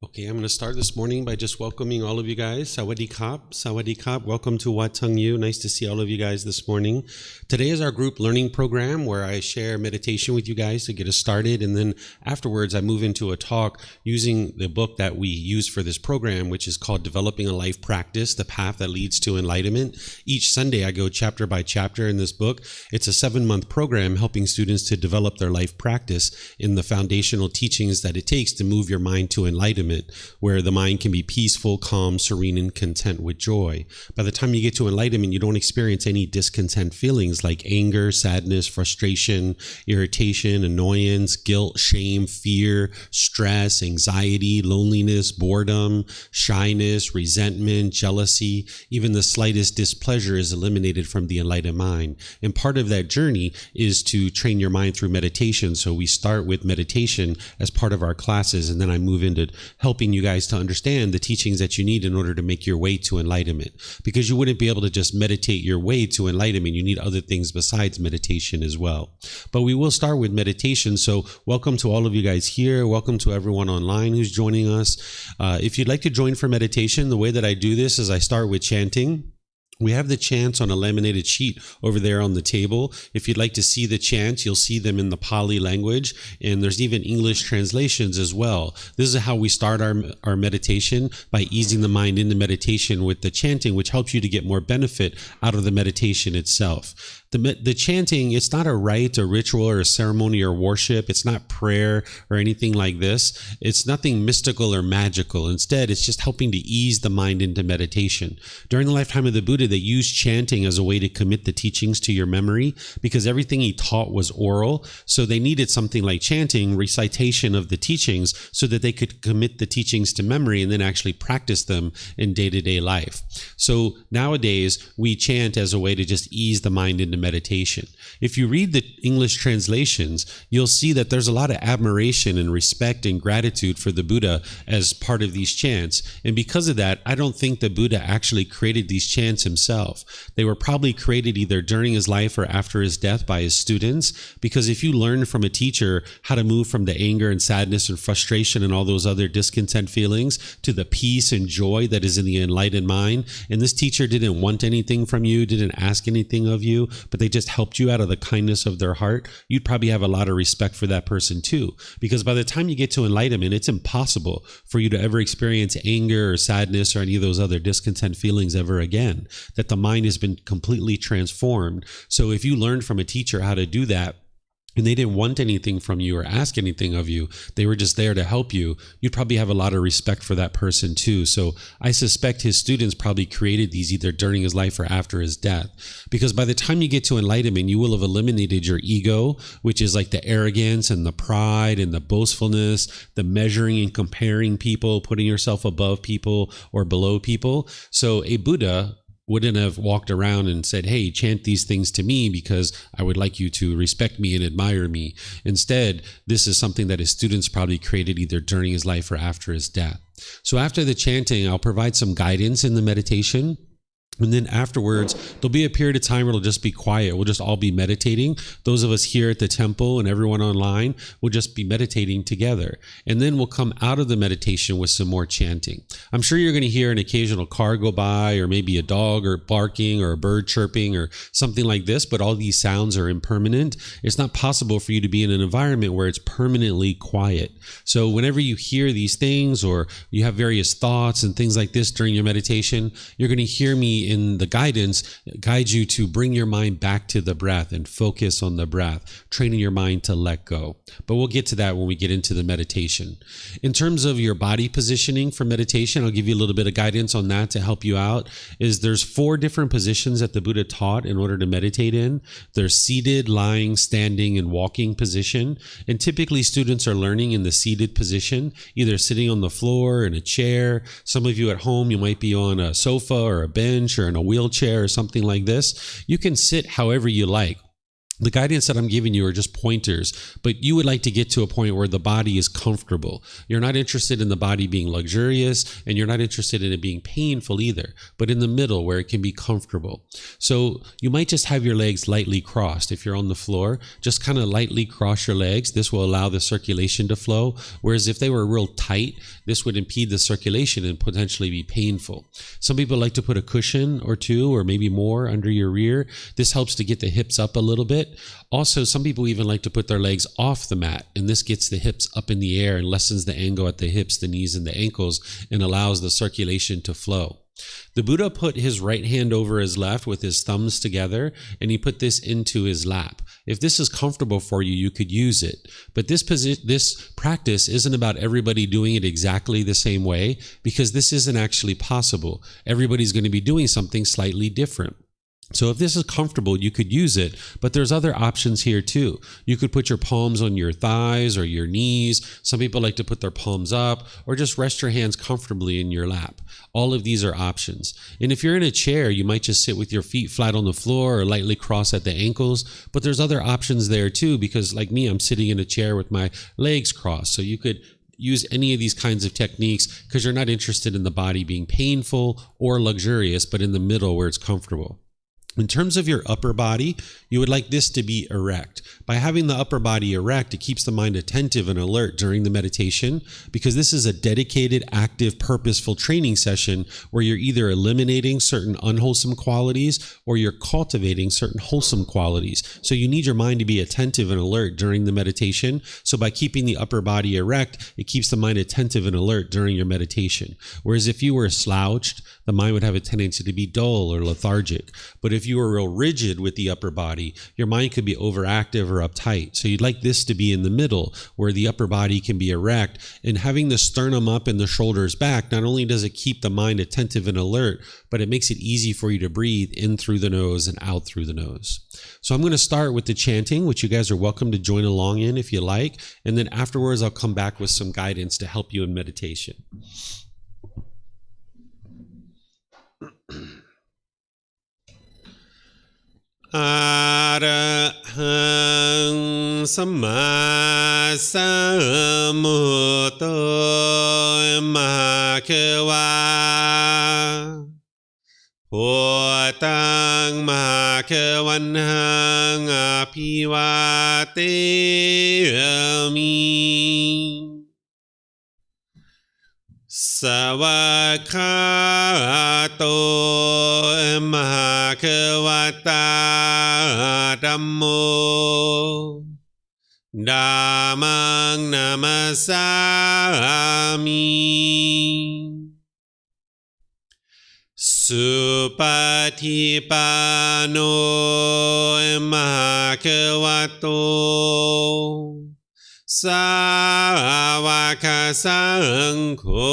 Okay, I'm going to start this morning by just welcoming all of you guys. Sawadee Kap, Sawadee Kap. Welcome to Wat Tung. Nice to see all of you guys this morning. Today is our group learning program where I share meditation with you guys to get us started. And then afterwards, I move into a talk using the book that we use for this program, which is called Developing a Life Practice, The Path That Leads to Enlightenment. Each Sunday, I go chapter by chapter in this book. It's a 7-month program helping students to develop their life practice in the foundational teachings that it takes to move your mind to enlightenment, where the mind can be peaceful, calm, serene, and content with joy. By the time you get to enlightenment, you don't experience any discontent feelings like anger, sadness, frustration, irritation, annoyance, guilt, shame, fear, stress, anxiety, loneliness, boredom, shyness, resentment, jealousy. Even the slightest displeasure is eliminated from the enlightened mind. And part of that journey is to train your mind through meditation. So we start with meditation as part of our classes, and then I move into helping you guys to understand the teachings that you need in order to make your way to enlightenment. Because you wouldn't be able to just meditate your way to enlightenment. You need other things besides meditation as well. But we will start with meditation. So welcome to all of you guys here. Welcome to everyone online who's joining us. If you'd like to join for meditation, the way that I do this is I start with chanting. We have the chants on a laminated sheet over there on the table. If you'd like to see the chants, you'll see them in the Pali language, and there's even English translations as well. This is how we start our meditation, by easing the mind into meditation with the chanting, which helps you to get more benefit out of the meditation itself. The chanting, it's not a rite, a ritual, or a ceremony or worship. It's not prayer or anything like this. It's nothing mystical or magical. Instead, it's just helping to ease the mind into meditation. During the lifetime of the Buddha, they used chanting as a way to commit the teachings to your memory, because everything he taught was oral. So they needed something like chanting, recitation of the teachings, so that they could commit the teachings to memory and then actually practice them in day-to-day life. So nowadays, we chant as a way to just ease the mind into meditation. If you read the English translations, you'll see that there's a lot of admiration and respect and gratitude for the Buddha as part of these chants. And because of that, I don't think the Buddha actually created these chants himself. They were probably created either during his life or after his death by his students, because if you learn from a teacher how to move from the anger and sadness and frustration and all those other discontent feelings to the peace and joy that is in the enlightened mind, and this teacher didn't want anything from you, didn't ask anything of you, but they just helped you out of the kindness of their heart, you'd probably have a lot of respect for that person too. Because by the time you get to enlightenment, it's impossible for you to ever experience anger or sadness or any of those other discontent feelings ever again, that the mind has been completely transformed. So if you learned from a teacher how to do that, and they didn't want anything from you or ask anything of you, they were just there to help you, you'd probably have a lot of respect for that person too. So I suspect his students probably created these either during his life or after his death. Because by the time you get to enlightenment, you will have eliminated your ego, which is like the arrogance and the pride and the boastfulness, the measuring and comparing people, putting yourself above people or below people. So a Buddha wouldn't have walked around and said, hey, chant these things to me because I would like you to respect me and admire me. Instead, this is something that his students probably created either during his life or after his death. So after the chanting, I'll provide some guidance in the meditation. And then afterwards, there'll be a period of time where it'll just be quiet. We'll just all be meditating. Those of us here at the temple and everyone online will just be meditating together. And then we'll come out of the meditation with some more chanting. I'm sure you're going to hear an occasional car go by, or maybe a dog or barking or a bird chirping or something like this, but all these sounds are impermanent. It's not possible for you to be in an environment where it's permanently quiet. So whenever you hear these things or you have various thoughts and things like this during your meditation, you're going to hear me in the guidance guide you to bring your mind back to the breath and focus on the breath, training your mind to let go. But we'll get to that when we get into the meditation. In terms of your body positioning for meditation, I'll give you a little bit of guidance on that to help you out. There's 4 different positions that the Buddha taught in order to meditate in. There's seated, lying, standing, and walking position. And typically students are learning in the seated position, either sitting on the floor in a chair. Some of you at home, you might be on a sofa or a bench or in a wheelchair or something like this. You can sit however you like. The guidance that I'm giving you are just pointers, but you would like to get to a point where the body is comfortable. You're not interested in the body being luxurious, and you're not interested in it being painful either, but in the middle where it can be comfortable. So you might just have your legs lightly crossed. If you're on the floor, just kind of lightly cross your legs. This will allow the circulation to flow, whereas if they were real tight, this would impede the circulation and potentially be painful. Some people like to put a cushion or two or maybe more under your rear. This helps to get the hips up a little bit. Also, some people even like to put their legs off the mat, and this gets the hips up in the air and lessens the angle at the hips, the knees, and the ankles, and allows the circulation to flow. The Buddha put his right hand over his left with his thumbs together, and he put this into his lap. If this is comfortable for you, you could use it. But this practice isn't about everybody doing it exactly the same way, because this isn't actually possible. Everybody's going to be doing something slightly different. So if this is comfortable, you could use it, but there's other options here too. You could put your palms on your thighs or your knees. Some people like to put their palms up, or just rest your hands comfortably in your lap. All of these are options. And if you're in a chair, you might just sit with your feet flat on the floor or lightly cross at the ankles, but there's other options there too, because like me, I'm sitting in a chair with my legs crossed. So you could use any of these kinds of techniques because you're not interested in the body being painful or luxurious, but in the middle where it's comfortable. In terms of your upper body, you would like this to be erect. By having the upper body erect, it keeps the mind attentive and alert during the meditation, because this is a dedicated, active, purposeful training session where you're either eliminating certain unwholesome qualities or you're cultivating certain wholesome qualities. So you need your mind to be attentive and alert during the meditation. So by keeping the upper body erect, it keeps the mind attentive and alert during your meditation. Whereas if you were slouched, the mind would have a tendency to be dull or lethargic. But if you were real rigid with the upper body, your mind could be overactive or uptight. So you'd like this to be in the middle, where the upper body can be erect. And having the sternum up and the shoulders back, not only does it keep the mind attentive and alert, but it makes it easy for you to breathe in through the nose and out through the nose. So I'm going to start with the chanting, which you guys are welcome to join along in if you like. And then afterwards, I'll come back with some guidance to help you in meditation. Arahang Samma Sambuddho Mahakeva Wat Tung Mahakavanhang Apivateyami Savakato Mahakavata Dhammo Dhammang Namasami Supatipano Mahakavato Savaka Sangho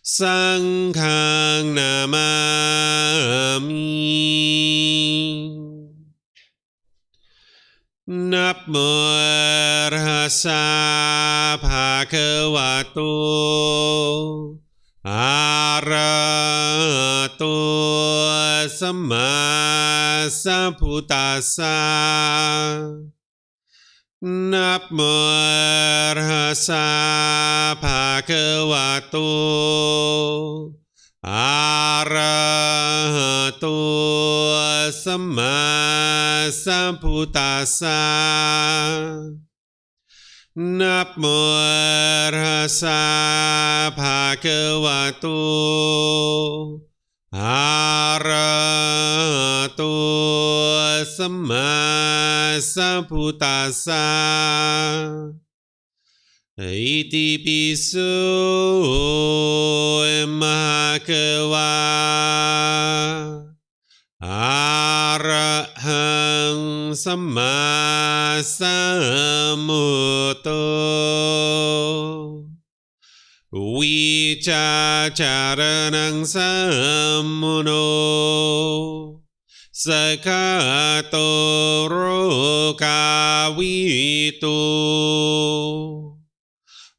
Sanghang Namami Namo Arhasa Bhagavato Arahato Samma Sambuddhassa Namo Arhasa Bhagavato Arahato Samma Sambuddhassa Namo Arhasa Bhagavato Arahato Samma Sambuddhassa Iti piso Mahakava Arahang Samma Sambuddho Vicacaranang Sammuno Sakato Rokavitu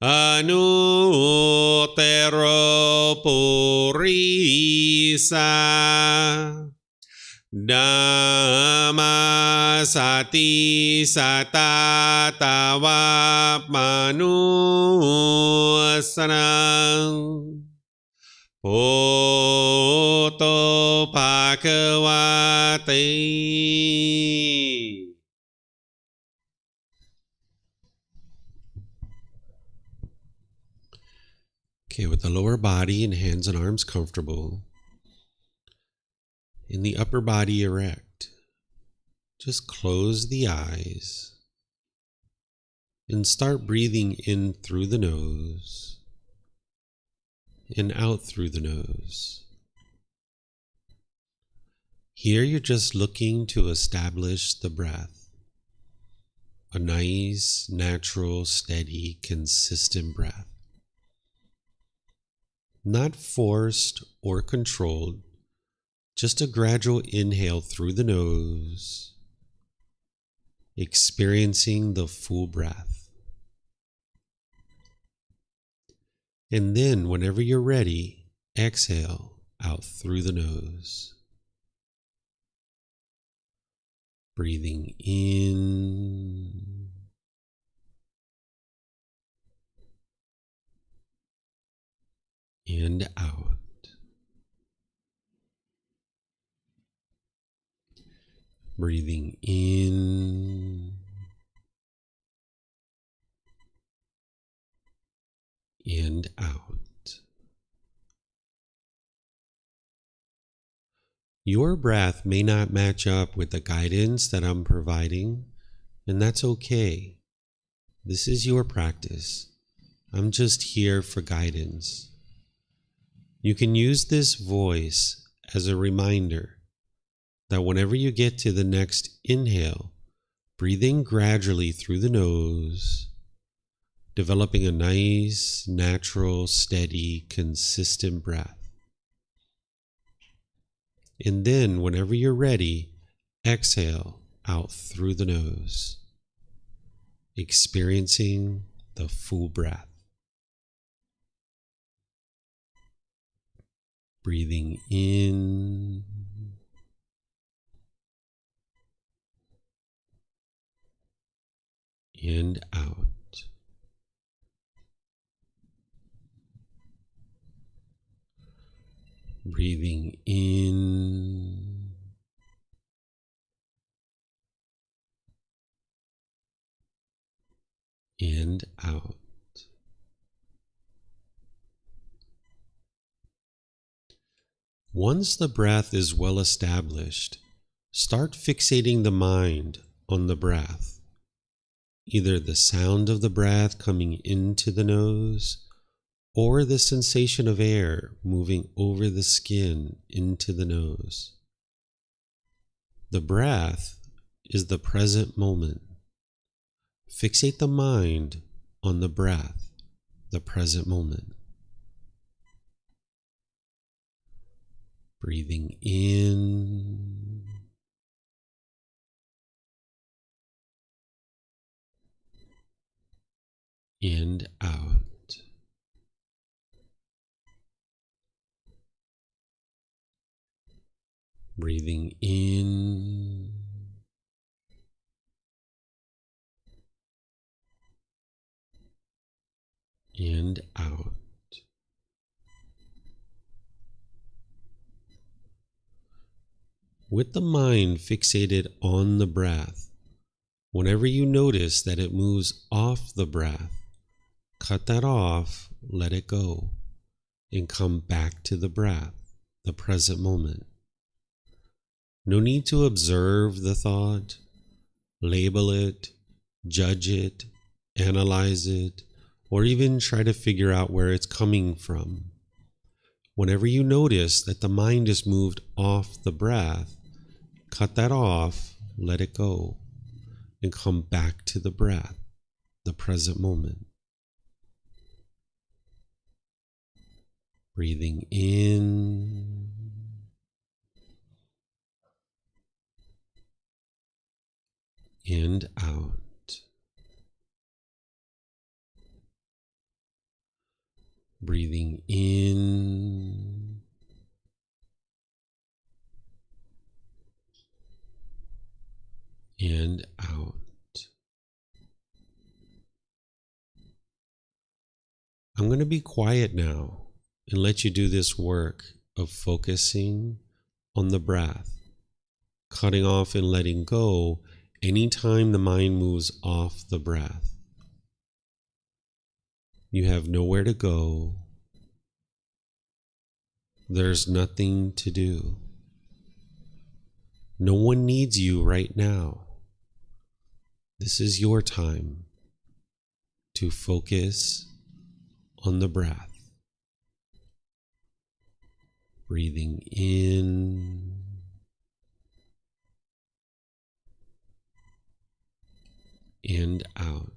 Anutero Purisa Dhamma sati sata tava manusana Poto Bhagavate. Okay, with the lower body and hands and arms comfortable, in the upper body erect, just close the eyes and start breathing in through the nose and out through the nose. Here you're just looking to establish the breath, a nice, natural, steady, consistent breath. Not forced or controlled, just a gradual inhale through the nose, experiencing the full breath. And then, whenever you're ready, exhale out through the nose. Breathing in and out. Breathing in and out. Your breath may not match up with the guidance that I'm providing, and that's okay. This is your practice. I'm just here for guidance. You can use this voice as a reminder that whenever you get to the next inhale, breathe in gradually through the nose, developing a nice, natural, steady, consistent breath. And then, whenever you're ready, exhale out through the nose, experiencing the full breath. Breathing in and out. Breathing in and out. Once the breath is well established, start fixating the mind on the breath, either the sound of the breath coming into the nose or the sensation of air moving over the skin into the nose. The breath is the present moment. Fixate the mind on the breath, the present moment. Breathing in and out. Breathing in and out. With the mind fixated on the breath, whenever you notice that it moves off the breath, cut that off, let it go, and come back to the breath, the present moment. No need to observe the thought, label it, judge it, analyze it, or even try to figure out where it's coming from. Whenever you notice that the mind is moved off the breath, cut that off, let it go, and come back to the breath, the present moment. Breathing in and out. Breathing in and out. I'm going to be quiet now and let you do this work of focusing on the breath, cutting off and letting go anytime the mind moves off the breath. You have nowhere to go. There's nothing to do. No one needs you right now. This is your time to focus on the breath. Breathing in and out.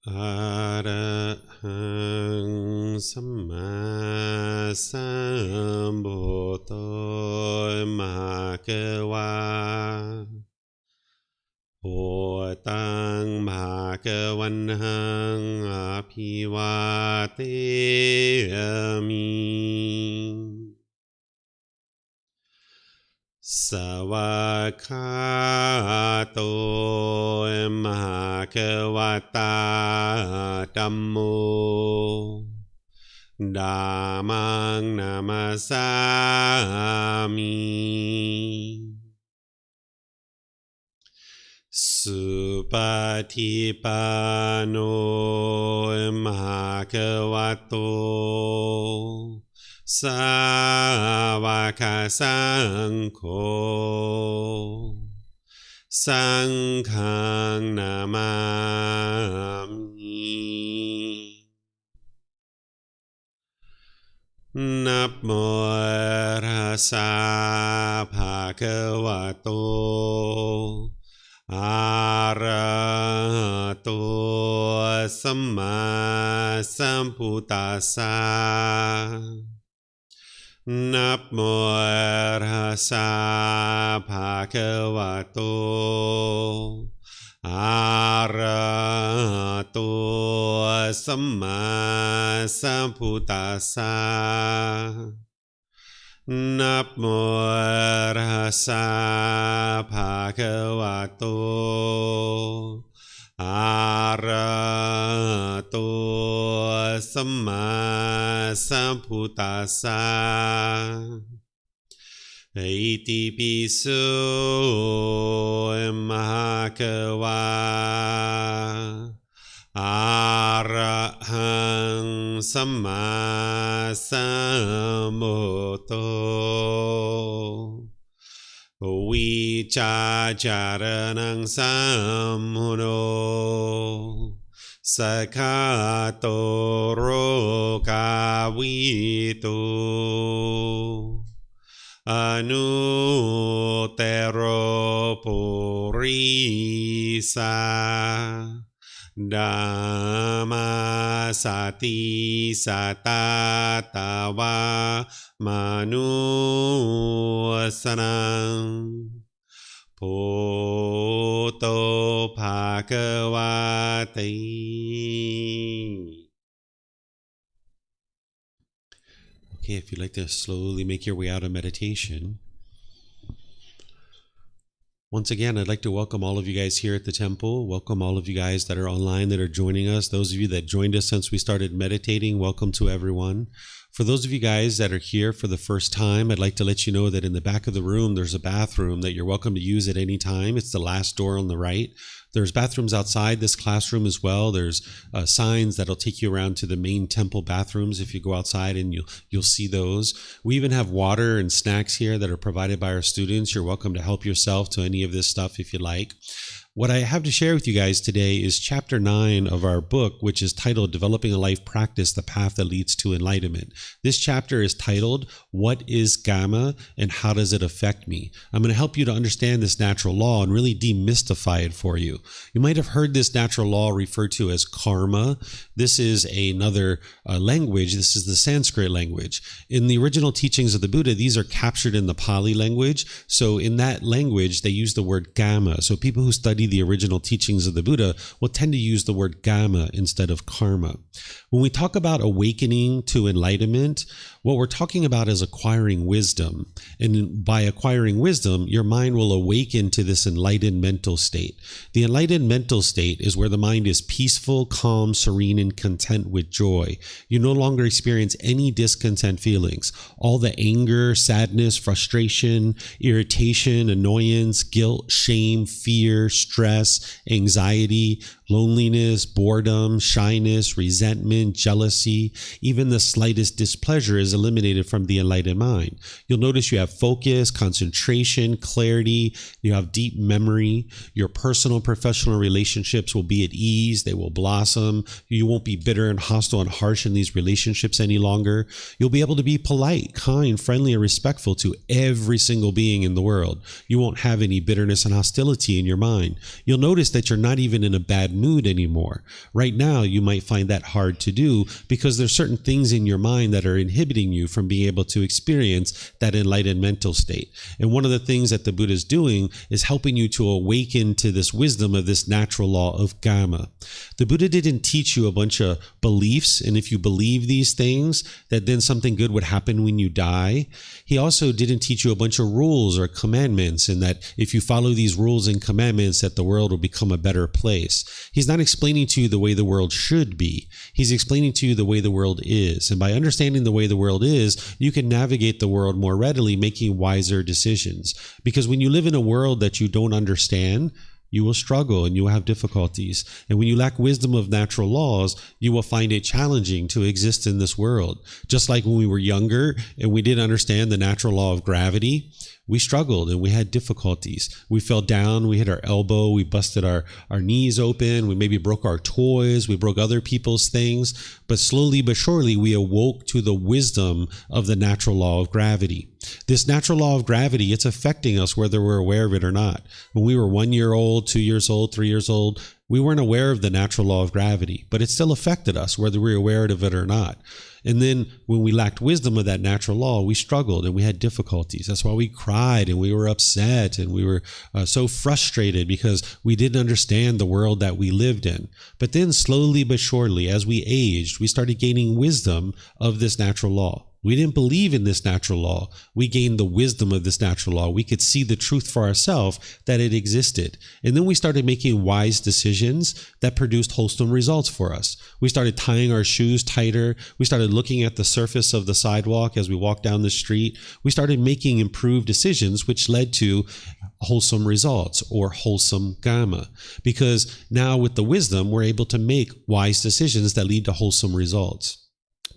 อะระหังสัมมาสัมพุทโธมหาเกวาโอตังภาควันหังอภิวาเทมิสวากขาโตมหาเกวตาธัมโมธัมมังนามัสสามิสุปฏิปันโนมหาเกวโตสาวกสังโฆสังฆังนามามินะโมตัสสะภะคะวะโตอะระหะโตสัมมาสัมพุทธัสสะนะโมตัสสะภะคะวะโตอะระหะโตสัมมาสัมพุทธัสสะนะโมตัสสะภะคะวะโตอะระหะโตสัมมาสัมพุทธัสสะอิติปิโสมหะเกวาอะระหังสัมมาสัมพุทโธวิจาจารณังสัมมุโนสัคคาโตโรกาวิโตอนุเตโรปุริสาธัมมาสติสัตตาตาวามนุสนังพุทโธภะคะวะเตOkay, if you'd like to slowly make your way out of meditation. Once again, I'd like to welcome all of you guys here at the temple. Welcome all of you guys that are online that are joining us. Those of you that joined us since we started meditating, welcome to everyone. For those of you guys that are here for the first time, I'd like to let you know that in the back of the room, there's a bathroom that you're welcome to use at any time. It's the last door on the right. There's bathrooms outside this classroom as well. There's signs that'll take you around to the main temple bathrooms if you go outside, and you'll see those. We even have water and snacks here that are provided by our students. You're welcome to help yourself to any of this stuff if you like. What I have to share with you guys today is chapter 9 of our book, which is titled Developing a Life Practice, The Path That Leads to Enlightenment. This chapter is titled, What is Kamma and How Does It Affect Me? I'm going to help you to understand this natural law and really demystify it for you. You might have heard this natural law referred to as karma. This is another language. This is the Sanskrit language. In the original teachings of the Buddha, these are captured in the Pali language. So in that language, they use the word kamma. So people who study the original teachings of the Buddha will tend to use the word kamma instead of karma. When we talk about awakening to enlightenment, what we're talking about is acquiring wisdom. And by acquiring wisdom, your mind will awaken to this enlightened mental state. The enlightened mental state is where the mind is peaceful, calm, serene, and content with joy. You no longer experience any discontent feelings. All the anger, sadness, frustration, irritation, annoyance, guilt, shame, fear, stress, anxiety, loneliness, boredom, shyness, resentment, jealousy, even the slightest displeasure is eliminated from the enlightened mind. You'll notice you have focus, concentration, clarity, you have deep memory, your personal, professional relationships will be at ease, they will blossom, you won't be bitter and hostile and harsh in these relationships any longer. You'll be able to be polite, kind, friendly, and respectful to every single being in the world. You won't have any bitterness and hostility in your mind. You'll notice that you're not even in a bad mood anymore. Right now, you might find that hard to do because there's certain things in your mind that are inhibiting you from being able to experience that enlightened mental state. And one of the things that the Buddha is doing is helping you to awaken to this wisdom of this natural law of Kamma. The Buddha didn't teach you a bunch of beliefs, and if you believe these things, that then something good would happen when you die. He also didn't teach you a bunch of rules or commandments, and that if you follow these rules and commandments, that the world will become a better place. He's not explaining to you the way the world should be. He's explaining to you the way the world is. And by understanding the way the world is, you can navigate the world more readily, making wiser decisions. Because when you live in a world that you don't understand, you will struggle and you will have difficulties. And when you lack wisdom of natural laws, you will find it challenging to exist in this world. Just like when we were younger and we didn't understand the natural law of gravity, we struggled and we had difficulties. We fell down, we hit our elbow, we busted our knees open, we maybe broke our toys, we broke other people's things. But slowly but surely, we awoke to the wisdom of the natural law of gravity. This natural law of gravity, it's affecting us whether we're aware of it or not. When we were 1 year old, 2 years old, 3 years old, we weren't aware of the natural law of gravity, but it still affected us whether we were aware of it or not. And then when we lacked wisdom of that natural law, we struggled and we had difficulties. That's why we cried and we were upset and we were so frustrated because we didn't understand the world that we lived in. But then slowly but surely, as we aged, we started gaining wisdom of this natural law. We didn't believe in this natural law. We gained the wisdom of this natural law. We could see the truth for ourselves that it existed. And then we started making wise decisions that produced wholesome results for us. We started tying our shoes tighter. We started looking at the surface of the sidewalk as we walked down the street. We started making improved decisions, which led to wholesome results or wholesome Kamma. Because now with the wisdom, we're able to make wise decisions that lead to wholesome results.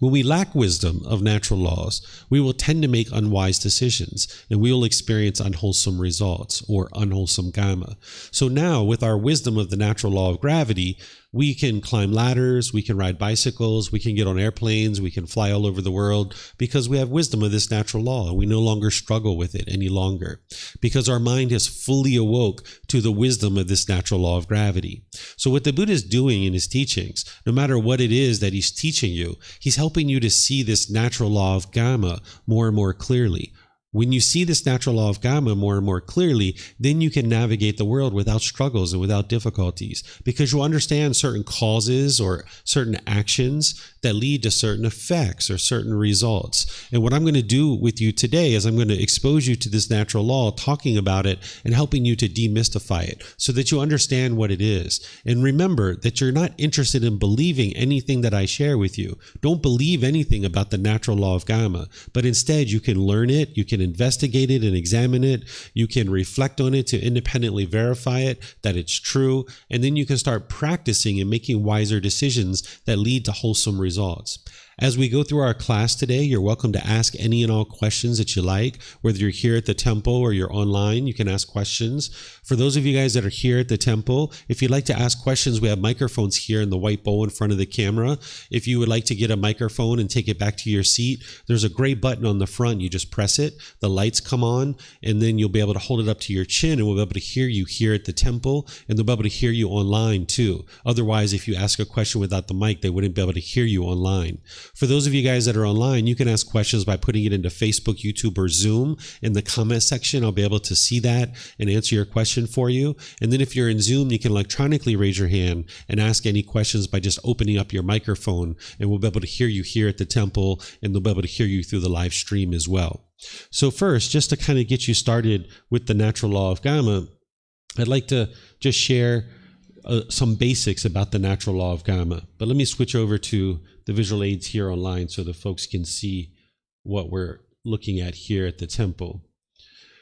When we lack wisdom of natural laws, we will tend to make unwise decisions and we will experience unwholesome results or unwholesome Kamma. So now with our wisdom of the natural law of gravity, we can climb ladders, we can ride bicycles, we can get on airplanes, we can fly all over the world because we have wisdom of this natural law and we no longer struggle with it any longer because our mind has fully awoke to the wisdom of this natural law of gravity. So what the Buddha is doing in his teachings, no matter what it is that he's teaching you, he's helping you to see this natural law of Kamma more and more clearly. When you see this natural law of Kamma more and more clearly, then you can navigate the world without struggles and without difficulties because you understand certain causes or certain actions that lead to certain effects or certain results. And what I'm going to do with you today is I'm going to expose you to this natural law, talking about it and helping you to demystify it so that you understand what it is. And remember that you're not interested in believing anything that I share with you. Don't believe anything about the natural law of Kamma, but instead you can learn it, you can investigate it and examine it. You can reflect on it to independently verify it, that it's true. And then you can start practicing and making wiser decisions that lead to wholesome results. As we go through our class today, you're welcome to ask any and all questions that you like. Whether you're here at the temple or you're online, you can ask questions. For those of you guys that are here at the temple, if you'd like to ask questions, we have microphones here in the white bowl in front of the camera. If you would like to get a microphone and take it back to your seat, there's a gray button on the front. You just press it, the lights come on, and then you'll be able to hold it up to your chin and we'll be able to hear you here at the temple, and they'll be able to hear you online too. Otherwise, if you ask a question without the mic, they wouldn't be able to hear you online. For those of you guys that are online, you can ask questions by putting it into Facebook, YouTube, or Zoom. In the comment section, I'll be able to see that and answer your question for you. And then if you're in Zoom, you can electronically raise your hand and ask any questions by just opening up your microphone, and we'll be able to hear you here at the temple, and they'll be able to hear you through the live stream as well. So first, just to kind of get you started with the natural law of Kamma, I'd like to just share some basics about the natural law of Kamma. But let me switch over to the visual aids here online so the folks can see what we're looking at here at the temple.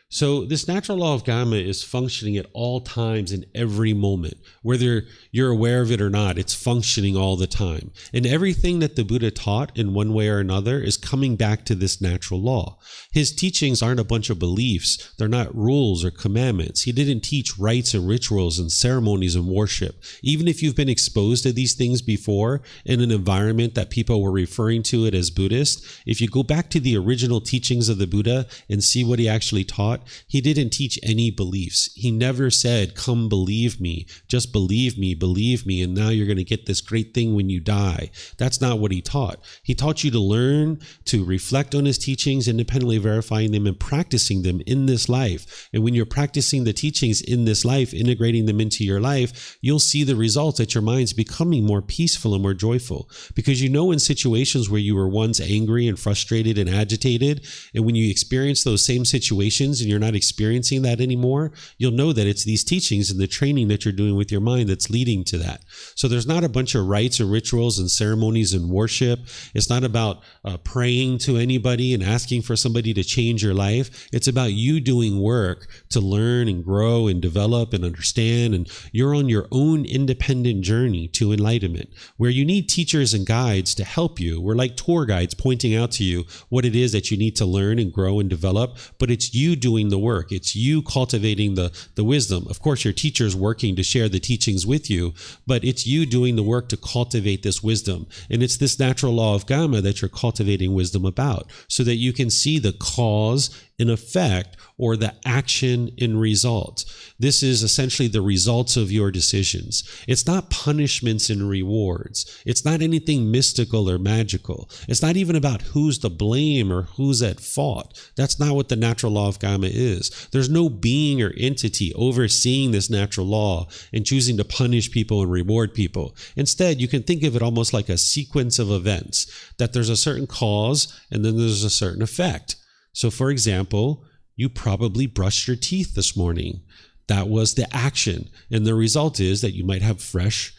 So this natural law of Kamma is functioning at all times in every moment. Whether you're aware of it or not, it's functioning all the time. And everything that the Buddha taught in one way or another is coming back to this natural law. His teachings aren't a bunch of beliefs. They're not rules or commandments. He didn't teach rites and rituals and ceremonies and worship. Even if you've been exposed to these things before in an environment that people were referring to it as Buddhist, if you go back to the original teachings of the Buddha and see what he actually taught, taught, he didn't teach any beliefs. He never said, come believe me, just believe me, and now you're going to get this great thing when you die. That's not what he taught. He taught you to learn, to reflect on his teachings, independently verifying them and practicing them in this life. And when you're practicing the teachings in this life, integrating them into your life, you'll see the results that your mind's becoming more peaceful and more joyful. Because you know in situations where you were once angry and frustrated and agitated, and when you experience those same situations and you're not experiencing that anymore, you'll know that it's these teachings and the training that you're doing with your mind that's leading to that. So there's not a bunch of rites and rituals and ceremonies and worship. It's not about praying to anybody and asking for somebody to change your life. It's about you doing work to learn and grow and develop and understand. And you're on your own independent journey to enlightenment, where you need teachers and guides to help you. We're like tour guides pointing out to you what it is that you need to learn and grow and develop, but it's you doing the work. It's you cultivating the wisdom. Of course, your teacher's working to share the teachings with you, but it's you doing the work to cultivate this wisdom. And it's this natural law of Kamma that you're cultivating wisdom about, so that you can see the cause and effect, or the action and result. This is essentially the results of your decisions. It's not punishments and rewards. It's not anything mystical or magical. It's not even about who's to blame or who's at fault. That's not what the natural law of Kamma is. There's no being or entity overseeing this natural law and choosing to punish people and reward people. Instead, you can think of it almost like a sequence of events, that there's a certain cause and then there's a certain effect. So for example, you probably brushed your teeth this morning. That was the action. And the result is that you might have fresh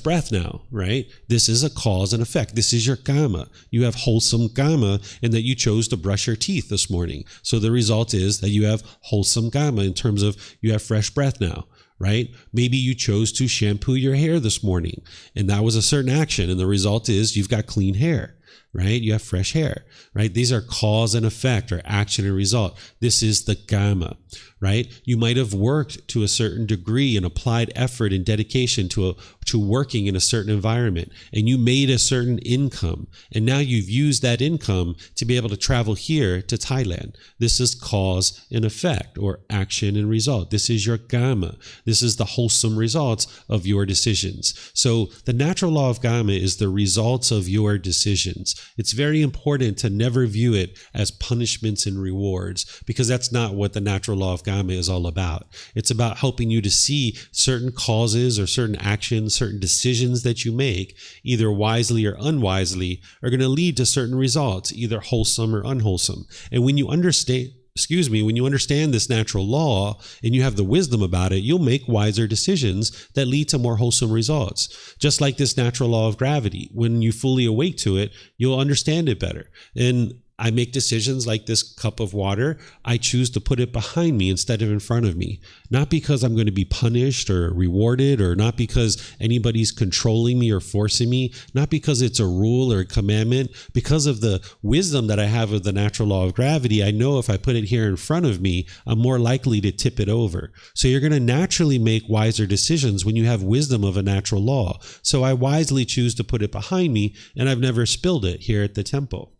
breath now, right? This is a cause and effect. This is your Kamma. You have wholesome Kamma in that you chose to brush your teeth this morning. So the result is that you have wholesome Kamma in terms of you have fresh breath now, right? Maybe you chose to shampoo your hair this morning, and that was a certain action. And the result is you've got clean hair, right? You have fresh hair, right? These are cause and effect, or action and result. This is the Kamma, right? You might have worked to a certain degree and applied effort and dedication to working in a certain environment, and you made a certain income, and now you've used that income to be able to travel here to Thailand. This is cause and effect, or action and result. This is your Kamma. This is the wholesome results of your decisions. So the natural law of Kamma is the results of your decisions. It's very important to never view it as punishments and rewards, because that's not what the natural law of Kamma is all about. It's about helping you to see certain causes or certain actions, certain decisions that you make, either wisely or unwisely, are going to lead to certain results, either wholesome or unwholesome. And when you understand this natural law and you have the wisdom about it, you'll make wiser decisions that lead to more wholesome results. Just like this natural law of gravity, when you fully awake to it, you'll understand it better. And I make decisions like this cup of water. I choose to put it behind me instead of in front of me. Not because I'm going to be punished or rewarded, or not because anybody's controlling me or forcing me, not because it's a rule or a commandment. Because of the wisdom that I have of the natural law of gravity, I know if I put it here in front of me, I'm more likely to tip it over. So you're going to naturally make wiser decisions when you have wisdom of a natural law. So I wisely choose to put it behind me, and I've never spilled it here at the temple.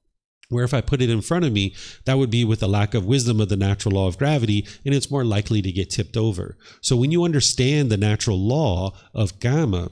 Where if I put it in front of me, that would be with a lack of wisdom of the natural law of gravity, and it's more likely to get tipped over. So when you understand the natural law of Kamma,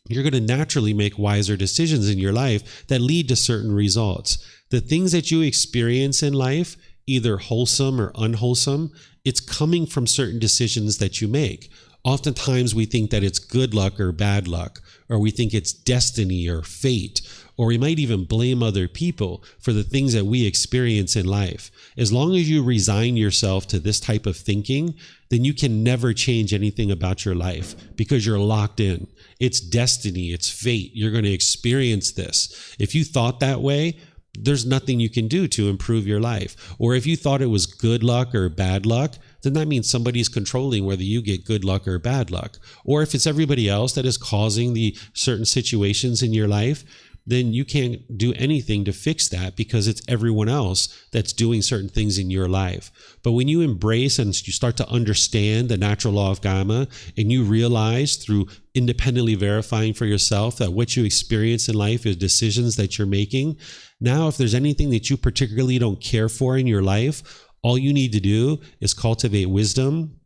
you're going to naturally make wiser decisions in your life that lead to certain results. The things that you experience in life, either wholesome or unwholesome, it's coming from certain decisions that you make. Oftentimes we think that it's good luck or bad luck, or we think it's destiny or fate, or we might even blame other people for the things that we experience in life. As long as you resign yourself to this type of thinking, then you can never change anything about your life, because you're locked in. It's destiny, it's fate. You're going to experience this. If you thought that way, there's nothing you can do to improve your life. Or if you thought it was good luck or bad luck, then that means somebody's controlling whether you get good luck or bad luck. Or if it's everybody else that is causing the certain situations in your life, then you can't do anything to fix that, because it's everyone else that's doing certain things in your life. But when you embrace and you start to understand the natural law of Kamma, and you realize through independently verifying for yourself that what you experience in life is decisions that you're making, now if there's anything that you particularly don't care for in your life, All you need to do is cultivate wisdom,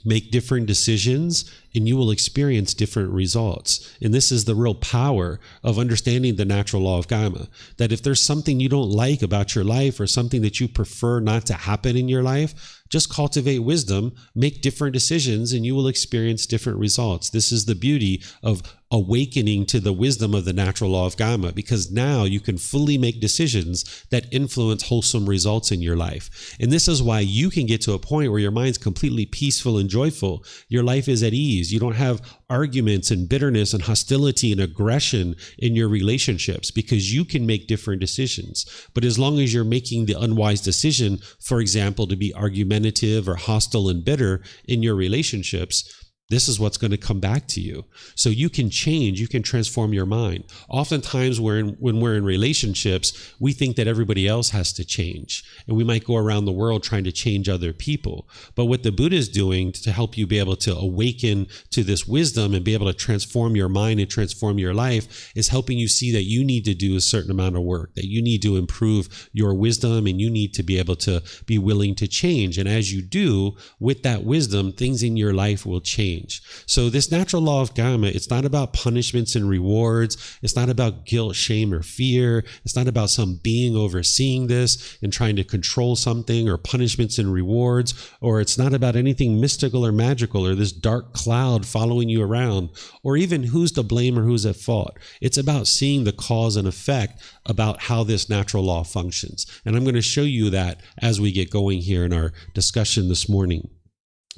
make different decisions, and you will experience different results. And this is the real power of understanding the natural law of Kamma, that if there's something you don't like about your life or something that you prefer not to happen in your life, just cultivate wisdom, make different decisions, and you will experience different results. This is the beauty of awakening to the wisdom of the natural law of Kamma, because now you can fully make decisions that influence wholesome results in your life. And this is why you can get to a point where your mind's completely peaceful and joyful. Your life is at ease. You don't have arguments and bitterness and hostility and aggression in your relationships, because you can make different decisions. But as long as you're making the unwise decision, for example, to be argumentative or hostile and bitter in your relationships, this is what's going to come back to you. So you can change, you can transform your mind. Oftentimes when we're in relationships, we think that everybody else has to change. And we might go around the world trying to change other people. But what the Buddha is doing to help you be able to awaken to this wisdom and be able to transform your mind and transform your life is helping you see that you need to do a certain amount of work, that you need to improve your wisdom, and you need to be able to be willing to change. And as you do, with that wisdom, things in your life will change. So this natural law of Kamma, it's not about punishments and rewards. It's not about guilt, shame, or fear. It's not about some being overseeing this and trying to control something, or punishments and rewards, or it's not about anything mystical or magical, or this dark cloud following you around, or even who's to blame or who's at fault. It's about seeing the cause and effect about how this natural law functions. And I'm going to show you that as we get going here in our discussion this morning.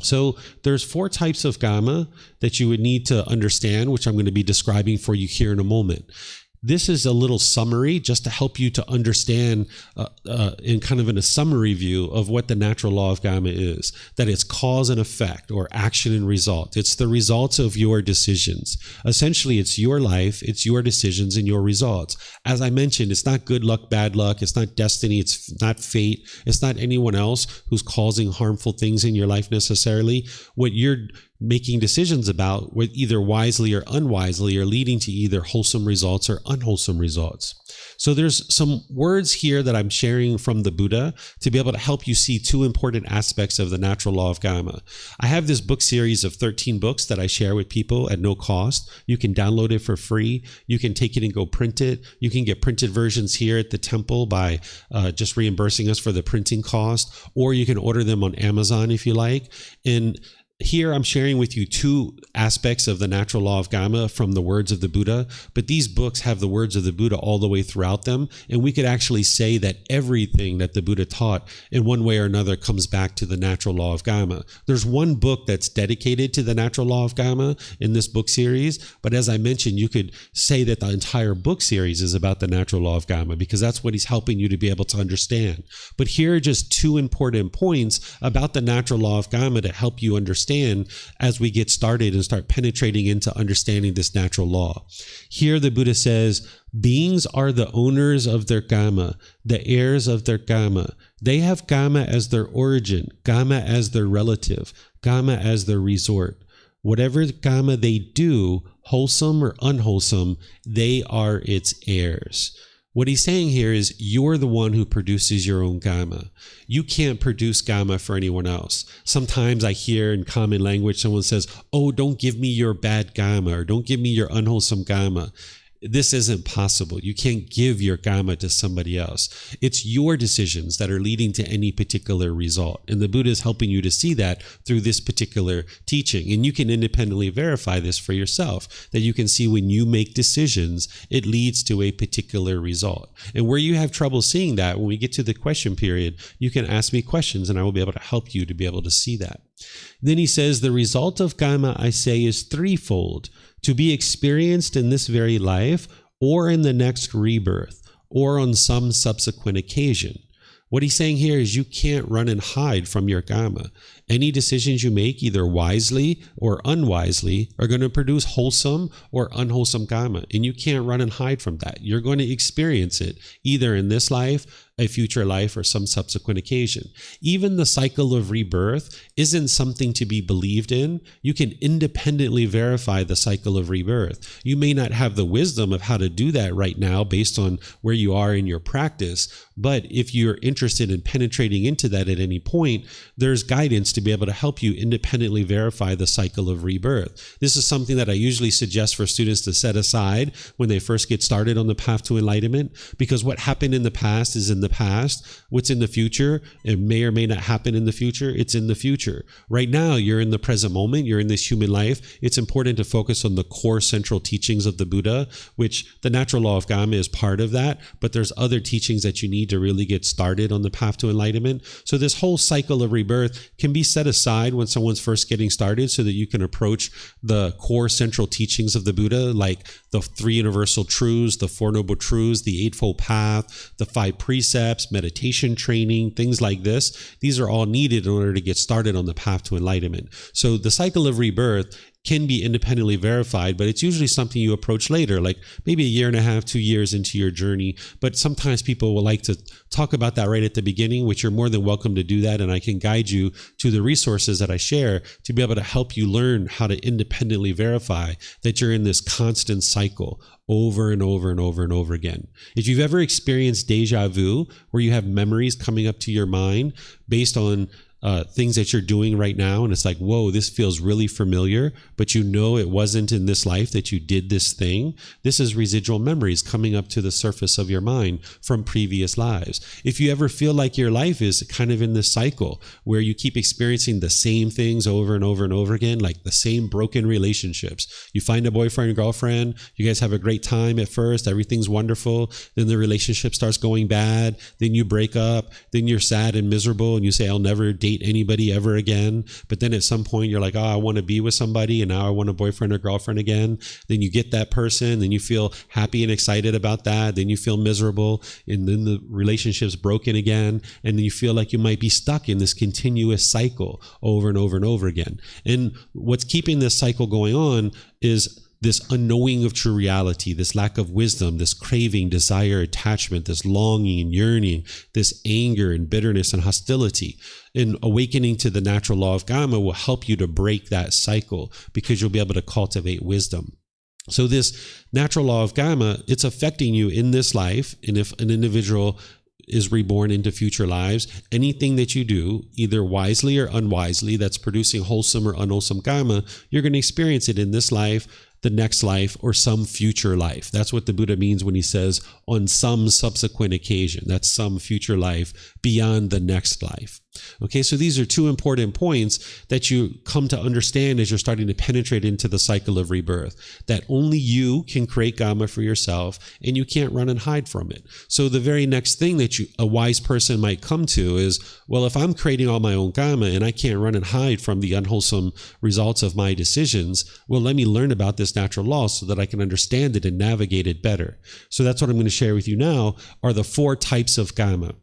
So there's 4 types of Kamma that you would need to understand, which I'm going to be describing for you here in a moment. This is a little summary just to help you to understand in kind of in a summary view of what the natural law of Kamma is, that it's cause and effect, or action and result. It's the results of your decisions. Essentially, it's your life, it's your decisions and your results. As I mentioned, it's not good luck, bad luck. It's not destiny. It's not fate. It's not anyone else who's causing harmful things in your life necessarily. What you're making decisions about, either wisely or unwisely, are leading to either wholesome results or unwholesome results. So there's some words here that I'm sharing from the Buddha to be able to help you see 2 important aspects of the natural law of Kamma. I have this book series of 13 books that I share with people at no cost. You can download it for free. You can take it and go print it. You can get printed versions here at the temple by just reimbursing us for the printing cost, or you can order them on Amazon if you like. And here I'm sharing with you 2 aspects of the natural law of Kamma from the words of the Buddha, but these books have the words of the Buddha all the way throughout them, and we could actually say that everything that the Buddha taught in one way or another comes back to the natural law of Kamma. There's one book that's dedicated to the natural law of Kamma in this book series, but as I mentioned, you could say that the entire book series is about the natural law of Kamma, because that's what he's helping you to be able to understand. But here are just 2 important points about the natural law of Kamma to help you understand as we get started and start penetrating into understanding this natural law. Here the Buddha says, beings are the owners of their Kamma, the heirs of their Kamma. They have Kamma as their origin, Kamma as their relative, Kamma as their resort. Whatever Kamma they do, wholesome or unwholesome, they are its heirs. What he's saying here is you're the one who produces your own Kamma. You can't produce Kamma for anyone else. Sometimes I hear in common language someone says, oh, don't give me your bad Kamma, or don't give me your unwholesome Kamma. This isn't possible. You can't give your Kamma to somebody else. It's your decisions that are leading to any particular result. And the Buddha is helping you to see that through this particular teaching. And you can independently verify this for yourself, that you can see when you make decisions, it leads to a particular result. And where you have trouble seeing that, when we get to the question period, you can ask me questions and I will be able to help you to be able to see that. Then he says, the result of Kamma, I say, is threefold: to be experienced in this very life, or in the next rebirth, or on some subsequent occasion. What he's saying here is you can't run and hide from your Kamma. Any decisions you make, either wisely or unwisely, are going to produce wholesome or unwholesome Kamma, and you can't run and hide from that. You're going to experience it either in this life, a future life or some subsequent occasion. Even the cycle of rebirth isn't something to be believed in. You can independently verify the cycle of rebirth. You may not have the wisdom of how to do that right now based on where you are in your practice, but if you're interested in penetrating into that at any point, there's guidance to be able to help you independently verify the cycle of rebirth. This is something that I usually suggest for students to set aside when they first get started on the path to enlightenment, because what happened in the past is in the past. What's in the future, it may or may not happen in the future. It's in the future. Right now, you're in the present moment. You're in this human life. It's important to focus on the core central teachings of the Buddha, which the Natural Law of Kamma is part of that, but there's other teachings that you need to really get started on the path to enlightenment. So this whole cycle of rebirth can be set aside when someone's first getting started so that you can approach the core central teachings of the Buddha, like the 3 universal truths, the 4 noble truths, the Eightfold Path, the 5 precepts, meditation training, things like this. These are all needed in order to get started on the path to enlightenment. So the cycle of rebirth can be independently verified, but it's usually something you approach later, like maybe a year and a half, 2 years into your journey. But sometimes people will like to talk about that right at the beginning, which you're more than welcome to do that. And I can guide you to the resources that I share to be able to help you learn how to independently verify that you're in this constant cycle over and over and over and over again. If you've ever experienced deja vu, where you have memories coming up to your mind based on things that you're doing right now, and it's like, whoa, this feels really familiar, but you know it wasn't in this life that you did this thing. This is residual memories coming up to the surface of your mind from previous lives. If you ever feel like your life is kind of in this cycle where you keep experiencing the same things over and over and over again, like the same broken relationships. You find a boyfriend or girlfriend, you guys have a great time at first, everything's wonderful, then the relationship starts going bad, then you break up, then you're sad and miserable, and you say, I'll never date anybody ever again. But then at some point you're like, oh, I want to be with somebody, and now I want a boyfriend or girlfriend again. Then you get that person, then you feel happy and excited about that, then you feel miserable, and then the relationship's broken again, and then you feel like you might be stuck in this continuous cycle over and over and over again. And what's keeping this cycle going on is this unknowing of true reality, this lack of wisdom, this craving, desire, attachment, this longing and yearning, this anger and bitterness and hostility. And awakening to the natural law of Kamma will help you to break that cycle, because you'll be able to cultivate wisdom. So this natural law of Kamma, it's affecting you in this life. And if an individual is reborn into future lives, anything that you do, either wisely or unwisely, that's producing wholesome or unwholesome Kamma, you're going to experience it in this life, the next life, or some future life. That's what the Buddha means when he says on some subsequent occasion. That's some future life beyond the next life. Okay, so these are 2 important points that you come to understand as you're starting to penetrate into the cycle of rebirth, that only you can create Kamma for yourself, and you can't run and hide from it. So the very next thing that a wise person might come to is, well, if I'm creating all my own Kamma and I can't run and hide from the unwholesome results of my decisions, well, let me learn about this natural law so that I can understand it and navigate it better. So that's what I'm going to share with you now, are the 4 types of Kamma.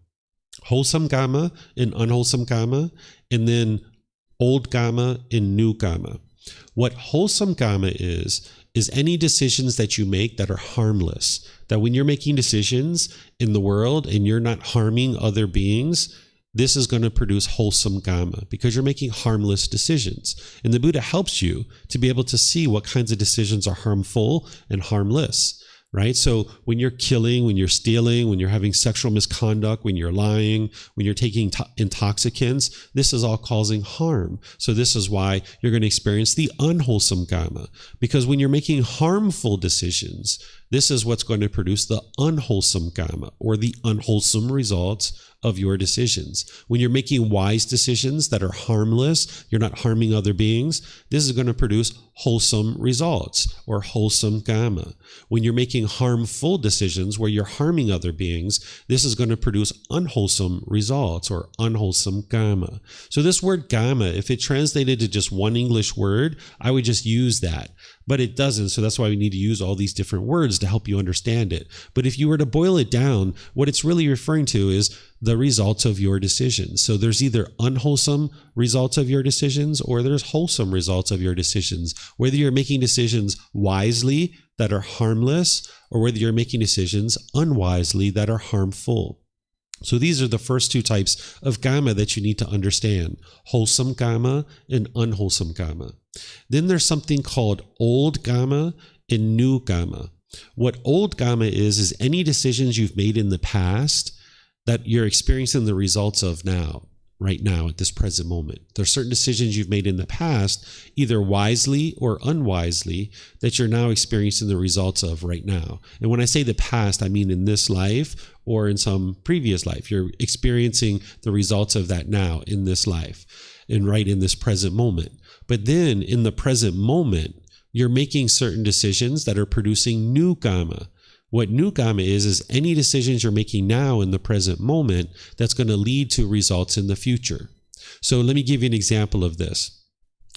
Wholesome Kamma and unwholesome Kamma, and then old Kamma and new Kamma. What wholesome Kamma is any decisions that you make that are harmless. That when you're making decisions in the world and you're not harming other beings, this is going to produce wholesome Kamma, because you're making harmless decisions. And the Buddha helps you to be able to see what kinds of decisions are harmful and harmless. Right? So when you're killing, when you're stealing, when you're having sexual misconduct, when you're lying, when you're taking intoxicants, this is all causing harm. So this is why you're going to experience the unwholesome Kamma. Because when you're making harmful decisions, this is what's going to produce the unwholesome Kamma, or the unwholesome results of your decisions. When you're making wise decisions that are harmless, you're not harming other beings, this is going to produce wholesome results, or wholesome Kamma. When you're making harmful decisions where you're harming other beings, this is going to produce unwholesome results, or unwholesome Kamma. So this word Kamma, if it translated to just one English word, I would just use that. But it doesn't, so that's why we need to use all these different words to help you understand it. But if you were to boil it down, what it's really referring to is the results of your decisions. So there's either unwholesome results of your decisions, or there's wholesome results of your decisions. Whether you're making decisions wisely that are harmless, or whether you're making decisions unwisely that are harmful. So these are the first two types of kamma that you need to understand: wholesome kamma and unwholesome kamma. Then there's something called old kamma and new kamma. What old kamma is any decisions you've made in the past that you're experiencing the results of now, right now at this present moment. There's certain decisions you've made in the past, either wisely or unwisely, that you're now experiencing the results of right now. And when I say the past, I mean in this life or in some previous life. You're experiencing the results of that now in this life and right in this present moment. But then in the present moment, you're making certain decisions that are producing new kamma. What new kamma is any decisions you're making now in the present moment that's going to lead to results in the future. So let me give you an example of this.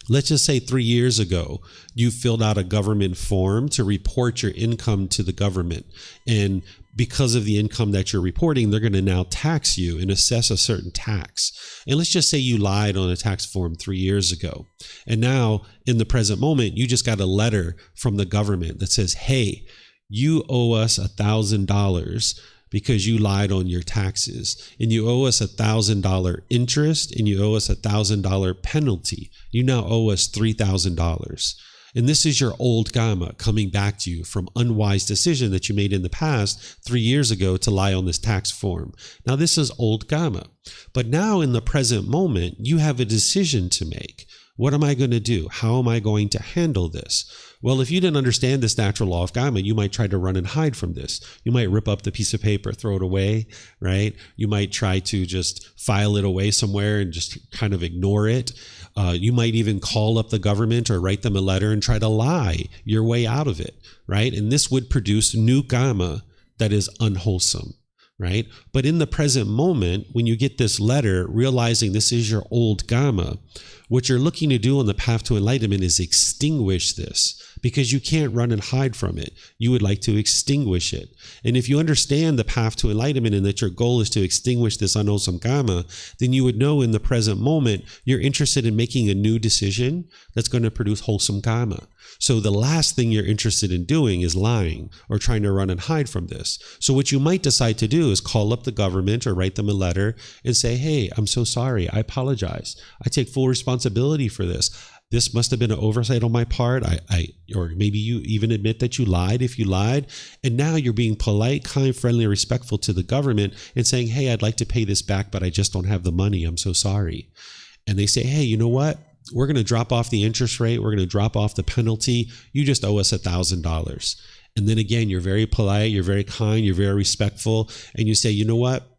Let's just say 3 years ago, you filled out a government form to report your income to the government. And because of the income that you're reporting, they're going to now tax you and assess a certain tax. And let's just say you lied on a tax form 3 years ago. And now in the present moment, you just got a letter from the government that says, hey, you owe us $1,000 because you lied on your taxes, and you owe us $1,000 interest, and you owe us $1,000 penalty. You now owe us $3,000. And this is your old kamma coming back to you from unwise decision that you made in the past 3 years ago to lie on this tax form. Now this is old kamma. But now in the present moment, you have a decision to make. What am I going to do? How am I going to handle this? Well, if you didn't understand this natural law of kamma, you might try to run and hide from this. You might rip up the piece of paper, throw it away, right? You might try to just file it away somewhere and just kind of ignore it. You might even call up the government or write them a letter and try to lie your way out of it, right? And this would produce new kamma that is unwholesome, right? But in the present moment, when you get this letter, realizing this is your old kamma, what you're looking to do on the path to enlightenment is extinguish this, because you can't run and hide from it. You would like to extinguish it. And if you understand the path to enlightenment and that your goal is to extinguish this unwholesome kamma, then you would know in the present moment you're interested in making a new decision that's going to produce wholesome kamma. So the last thing you're interested in doing is lying or trying to run and hide from this. So what you might decide to do is call up the government or write them a letter and say, hey, I'm so sorry. I apologize. I take full responsibility for this. This must have been an oversight on my part. Or maybe you even admit that you lied if you lied. And now you're being polite, kind, friendly, respectful to the government and saying, hey, I'd like to pay this back, but I just don't have the money. I'm so sorry. And they say, hey, you know what? We're going to drop off the interest rate. We're going to drop off the penalty. You just owe us $1,000. And then again, you're very polite, you're very kind, you're very respectful. And you say, you know what?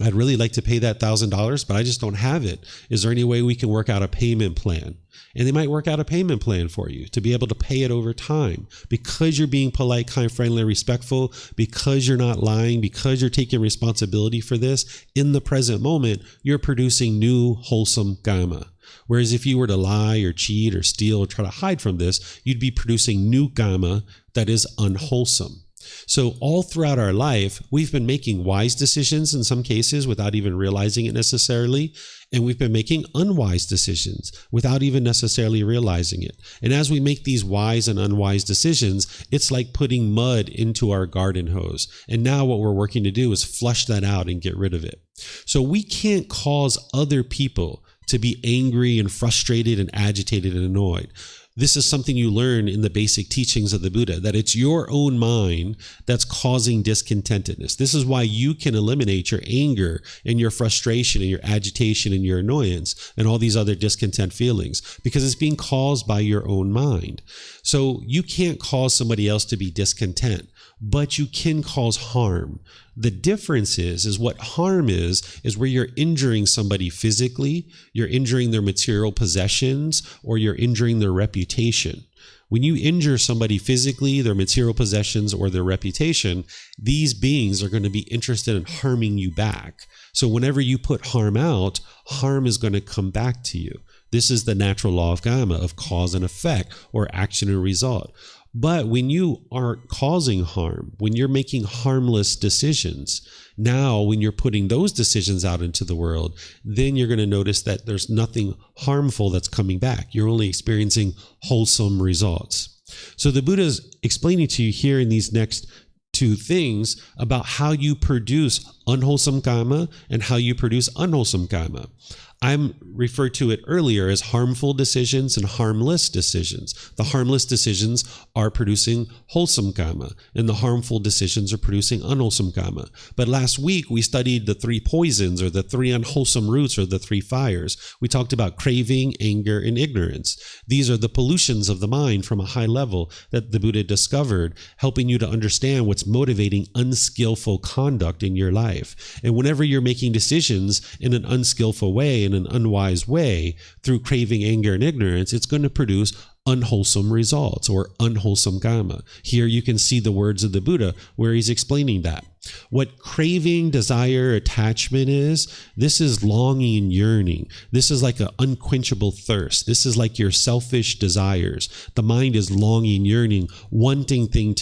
I'd really like to pay that $1,000, but I just don't have it. Is there any way we can work out a payment plan? And they might work out a payment plan for you to be able to pay it over time, because you're being polite, kind, friendly, respectful, because you're not lying, because you're taking responsibility for this. In the present moment, you're producing new wholesome kamma. Whereas if you were to lie or cheat or steal or try to hide from this, you'd be producing new kamma that is unwholesome. So all throughout our life, we've been making wise decisions in some cases without even realizing it necessarily. And we've been making unwise decisions without even necessarily realizing it. And as we make these wise and unwise decisions, it's like putting mud into our garden hose. And now what we're working to do is flush that out and get rid of it. So we can't cause other people to be angry and frustrated and agitated and annoyed. This is something you learn in the basic teachings of the Buddha, that it's your own mind that's causing discontentedness. This is why you can eliminate your anger and your frustration and your agitation and your annoyance and all these other discontent feelings, because it's being caused by your own mind. So you can't cause somebody else to be discontent, but you can cause harm. The difference is what harm is where you're injuring somebody physically, you're injuring their material possessions, or you're injuring their reputation. When you injure somebody physically, their material possessions, or their reputation, these beings are going to be interested in harming you back. So whenever you put harm out, harm is going to come back to you. This is the natural law of Kamma, of cause and effect, or action and result. But when you aren't causing harm, when you're making harmless decisions, now when you're putting those decisions out into the world, then you're going to notice that there's nothing harmful that's coming back. You're only experiencing wholesome results. So the Buddha is explaining to you here in these next two things about how you produce unwholesome kamma and how you produce unwholesome kamma. I'm referred to it earlier as harmful decisions and harmless decisions. The harmless decisions are producing wholesome kamma, and the harmful decisions are producing unwholesome kamma. But last week, we studied the three poisons, or the three unwholesome roots, or the three fires. We talked about craving, anger, and ignorance. These are the pollutions of the mind from a high level that the Buddha discovered, helping you to understand what's motivating unskillful conduct in your life. And whenever you're making decisions in an unskillful way, in an unwise way, through craving, anger, and ignorance, it's going to produce unwholesome results or unwholesome kamma. Here you can see the words of the Buddha where he's explaining that. What craving, desire, attachment is, this is longing and yearning. This is like an unquenchable thirst. This is like your selfish desires. The mind is longing, yearning, wanting things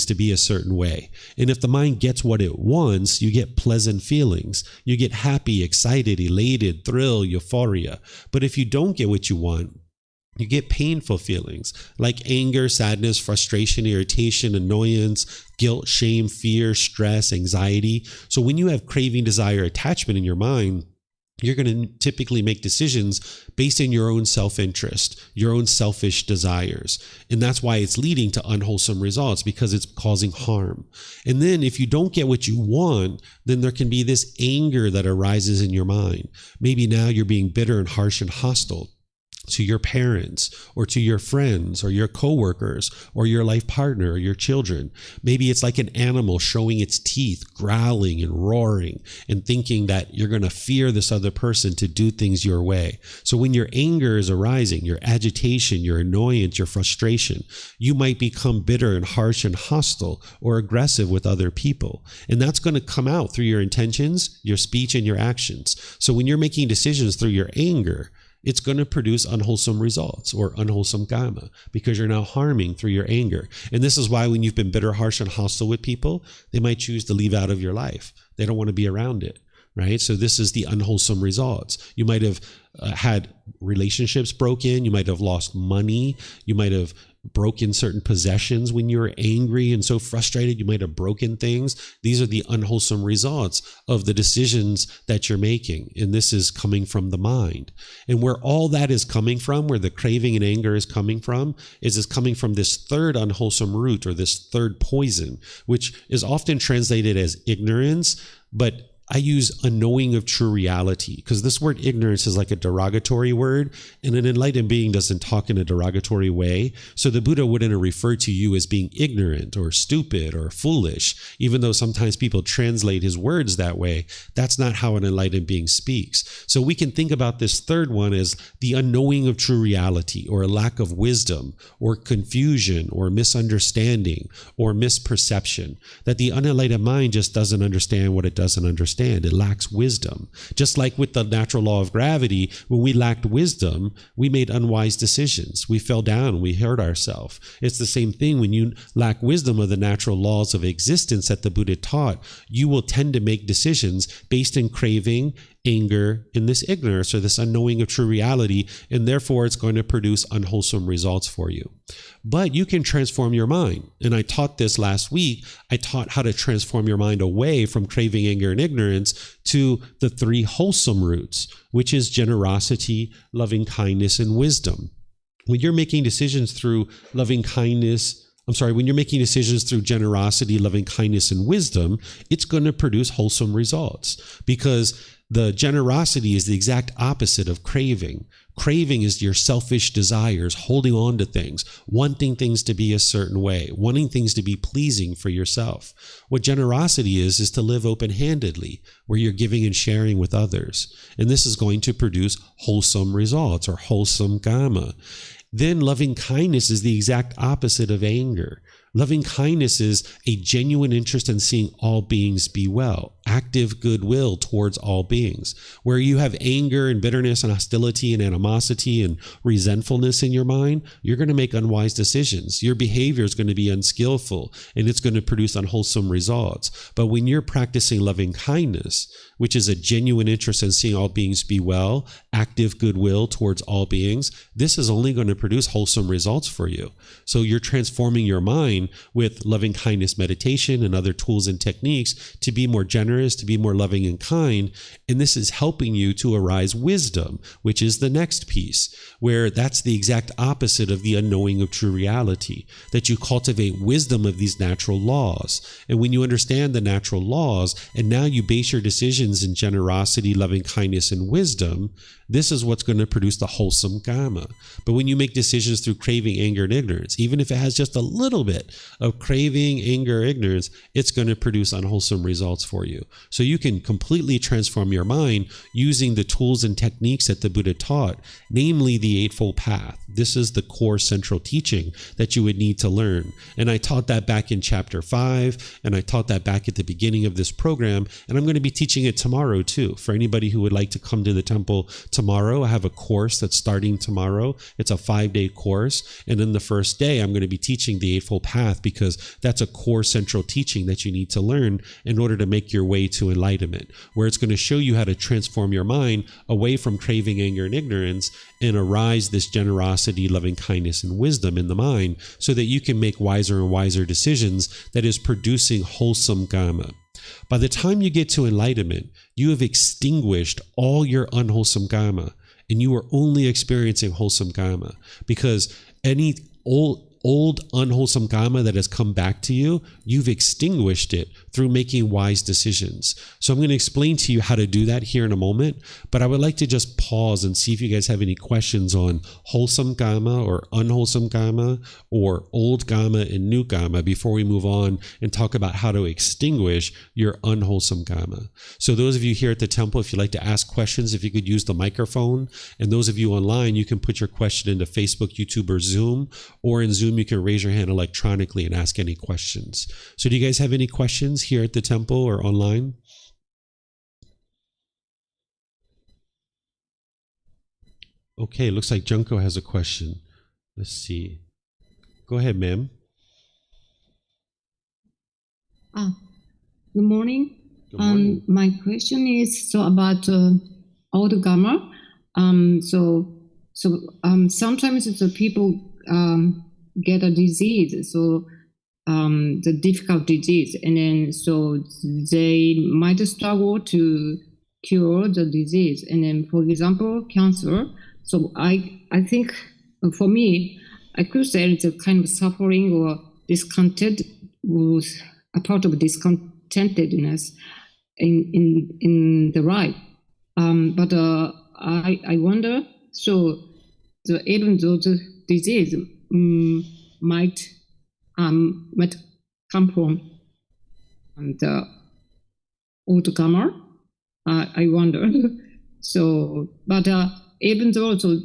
to be a certain way. And if the mind gets what it wants, you get pleasant feelings. You get happy, excited, elated, thrill, euphoria. But if you don't get what you want, you get painful feelings like anger, sadness, frustration, irritation, annoyance, guilt, shame, fear, stress, anxiety. So when you have craving, desire, attachment in your mind, you're going to typically make decisions based on your own self-interest, your own selfish desires. And that's why it's leading to unwholesome results, because it's causing harm. And then if you don't get what you want, then there can be this anger that arises in your mind. Maybe now you're being bitter and harsh and hostile to your parents or to your friends or your coworkers or your life partner or your children. Maybe it's like an animal showing its teeth, growling and roaring and thinking that you're going to fear this other person to do things your way. So when your anger is arising, your agitation, your annoyance, your frustration, you might become bitter and harsh and hostile or aggressive with other people. And that's going to come out through your intentions, your speech, and your actions. So when you're making decisions through your anger, it's going to produce unwholesome results or unwholesome kamma, because you're now harming through your anger. And this is why when you've been bitter, harsh, and hostile with people, they might choose to leave out of your life. They don't want to be around it, right? So this is the unwholesome results. You might have had relationships broken. You might have lost money. You might have broken certain possessions when you were angry and so frustrated. You might have broken things. These are the unwholesome results of the decisions that you're making. And this is coming from the mind. And where all that is coming from, where the craving and anger is coming from this third unwholesome root, or this third poison, which is often translated as ignorance, but I use a knowing of true reality, because this word ignorance is like a derogatory word, and an enlightened being doesn't talk in a derogatory way. So the Buddha wouldn't refer to you as being ignorant or stupid or foolish, even though sometimes people translate his words that way. That's not how an enlightened being speaks. So we can think about this third one as the unknowing of true reality, or a lack of wisdom, or confusion, or misunderstanding, or misperception, that the unenlightened mind just doesn't understand what it doesn't understand. It lacks wisdom. Just like with the natural law of gravity, when we lacked wisdom, we made unwise decisions. We fell down, we hurt ourselves. It's the same thing when you lack wisdom of the natural laws of existence that the Buddha taught. You will tend to make decisions based in craving, anger, and this ignorance, or this unknowing of true reality, and therefore it's going to produce unwholesome results for you. But you can transform your mind. And I taught this last week. I taught how to transform your mind away from craving, anger, and ignorance to the three wholesome roots, which is generosity, loving kindness, and wisdom. When you're making decisions through when you're making decisions through generosity, loving kindness, and wisdom, it's going to produce wholesome results, because the generosity is the exact opposite of craving. Craving is your selfish desires, holding on to things, wanting things to be a certain way, wanting things to be pleasing for yourself. What generosity is to live open-handedly, where you're giving and sharing with others. And this is going to produce wholesome results, or wholesome kamma. Then loving kindness is the exact opposite of anger. Loving kindness is a genuine interest in seeing all beings be well. active goodwill towards all beings. Where you have anger and bitterness and hostility and animosity and resentfulness in your mind, you're going to make unwise decisions. Your behavior is going to be unskillful and it's going to produce unwholesome results. But when you're practicing loving kindness, which is a genuine interest in seeing all beings be well, active goodwill towards all beings, this is only going to produce wholesome results for you. So you're transforming your mind with loving kindness meditation and other tools and techniques to be more generous, to be more loving and kind. And this is helping you to arise wisdom, which is the next piece, where that's the exact opposite of the unknowing of true reality, that you cultivate wisdom of these natural laws. And when you understand the natural laws, and now you base your decisions in generosity, loving kindness, and wisdom, this is what's going to produce the wholesome Kamma. But when you make decisions through craving, anger, and ignorance, even if it has just a little bit of craving, anger, ignorance, it's going to produce unwholesome results for you. So you can completely transform your mind using the tools and techniques that the Buddha taught, namely the Eightfold Path. This is the core central teaching that you would need to learn. And I taught that back in chapter 5, and I taught that back at the beginning of this program, and I'm going to be teaching it tomorrow too. For anybody who would like to come to the temple tomorrow, I have a course that's starting tomorrow. It's a 5-day course. And then the first day, I'm going to be teaching the Eightfold Path because that's a core central teaching that you need to learn in order to make your way to enlightenment, where it's going to show you how to transform your mind away from craving, anger, and ignorance and arise this generosity, loving kindness, and wisdom in the mind so that you can make wiser and wiser decisions that is producing wholesome Kamma. By the time you get to enlightenment, you have extinguished all your unwholesome Kamma, and you are only experiencing wholesome Kamma, because any old unwholesome Kamma that has come back to you, you've extinguished it through making wise decisions. So I'm going to explain to you how to do that here in a moment, but I would like to just pause and see if you guys have any questions on wholesome Kamma or unwholesome Kamma or old Kamma and new Kamma before we move on and talk about how to extinguish your unwholesome Kamma. So those of you here at the temple, if you'd like to ask questions, if you could use the microphone, and those of you online, you can put your question into Facebook, YouTube, or Zoom, or in Zoom, you can raise your hand electronically and ask any questions. So do you guys have any questions here at the temple or online? Okay, looks like Junko has a question. Let's see. Go ahead, ma'am. Good morning. Good morning. My question is about old Kamma. Sometimes the people get a disease, the difficult disease, and then so they might struggle to cure the disease. And then, for example, cancer. So I think for me, I could say it's a kind of suffering or discontent, was a part of discontentedness in the life. But I wonder. So even though the disease might come from the old Kamma, I wonder. So, but even though those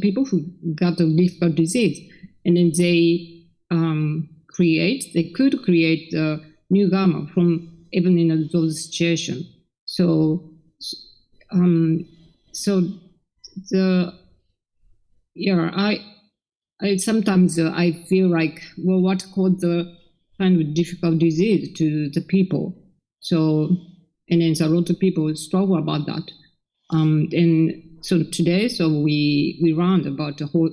people who got a difficult disease, and then they could create the new Kamma from even in those situations. I sometimes I feel like, well, what caused the kind of difficult disease to the people? So, and then a lot of people struggle about that. And so today, we learned about the whole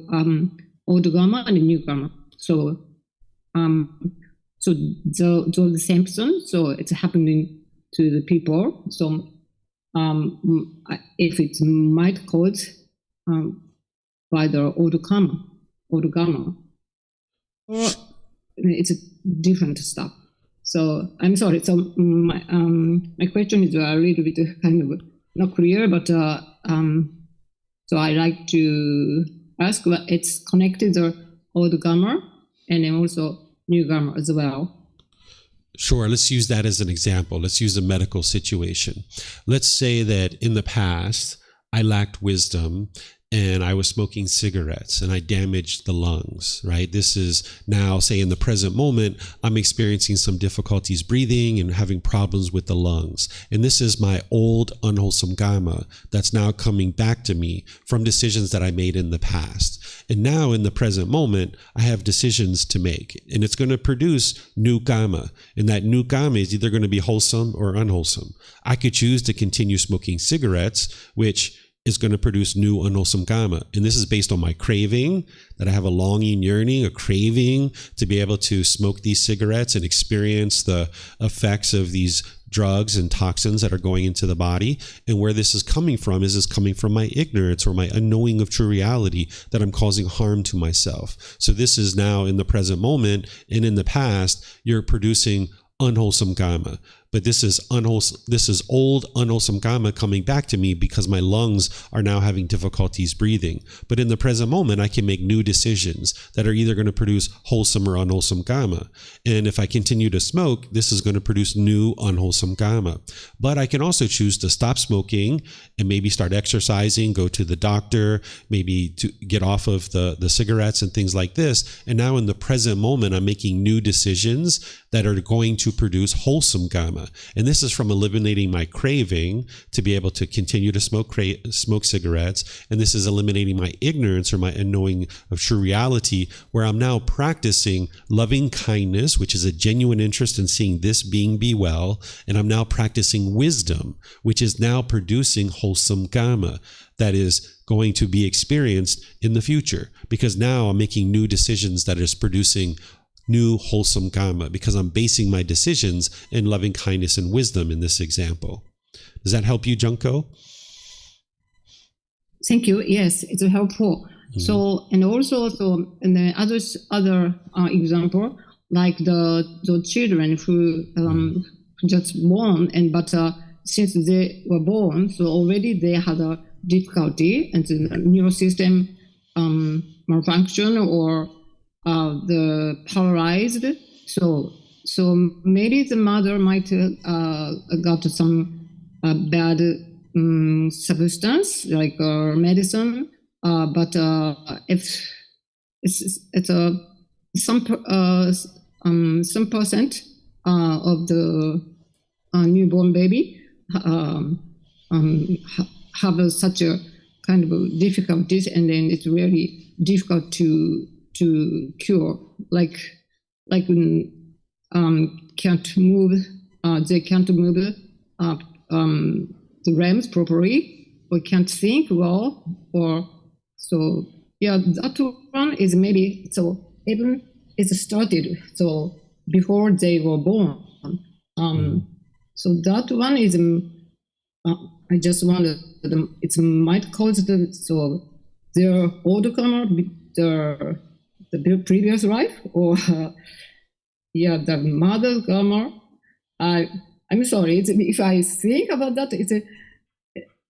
old Kamma and the new Kamma. So the symptoms, so it's happening to the people. So if it might cause by the old Kamma, or it's different stuff. So I'm sorry. So my question is a little bit kind of not clear, but so I like to ask what it's connected to old Kamma and then also new Kamma as well. Sure. Let's use that as an example. Let's use a medical situation. Let's say that in the past, I lacked wisdom and I was smoking cigarettes and I damaged the lungs, right? This is now, say in the present moment, I'm experiencing some difficulties breathing and having problems with the lungs. And this is my old unwholesome kamma that's now coming back to me from decisions that I made in the past. And now in the present moment, I have decisions to make, and it's going to produce new kamma. And that new kamma is either going to be wholesome or unwholesome. I could choose to continue smoking cigarettes, which is going to produce new unwholesome kamma. And this is based on my craving, that I have a longing, yearning, a craving to be able to smoke these cigarettes and experience the effects of these drugs and toxins that are going into the body. And where this is coming from is coming from my ignorance or my unknowing of true reality, that I'm causing harm to myself. So this is now in the present moment, and in the past, you're producing unwholesome kamma. But this is unwholesome. This is old unwholesome kamma coming back to me because my lungs are now having difficulties breathing. But in the present moment, I can make new decisions that are either going to produce wholesome or unwholesome kamma. And if I continue to smoke, this is going to produce new unwholesome kamma. But I can also choose to stop smoking and maybe start exercising, go to the doctor, maybe to get off of the cigarettes and things like this. And now in the present moment, I'm making new decisions that are going to produce wholesome kamma. And this is from eliminating my craving to be able to continue to smoke cigarettes. And this is eliminating my ignorance or my unknowing of true reality, where I'm now practicing loving kindness, which is a genuine interest in seeing this being be well. And I'm now practicing wisdom, which is now producing wholesome kamma that is going to be experienced in the future, because now I'm making new decisions that is producing new wholesome kamma, because I'm basing my decisions in loving kindness and wisdom in this example. Does that help you, Junko? Thank you. Yes, it's helpful. Mm-hmm. So, and also, so in the other example, like the children who just born, but since they were born, so already they had a difficulty, and the neural system malfunction or the paralyzed. So maybe the mother might got some bad substance like medicine, but if it's some percent of the newborn baby have such a kind of difficulties, and then it's really difficult to cure, like can't move, they can't move the REMs properly, or can't think well, or so. Yeah, that one is maybe so even it's started so before they were born. So that one is I just wonder it might cause their old karma, the previous life, or the mother's karma. I'm sorry. If I think about that,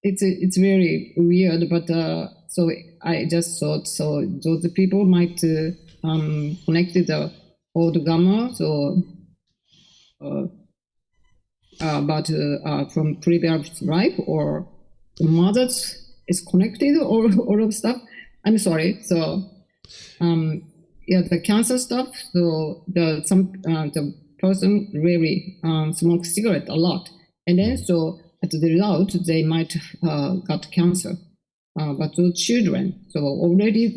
it's very weird. But so I just thought those people might connect the old karma. So, but from previous life, or the mother's is connected, or all of stuff. I'm sorry. So. The cancer stuff. So the person really smokes cigarette a lot, and then so as a result they might got cancer. But those children, so already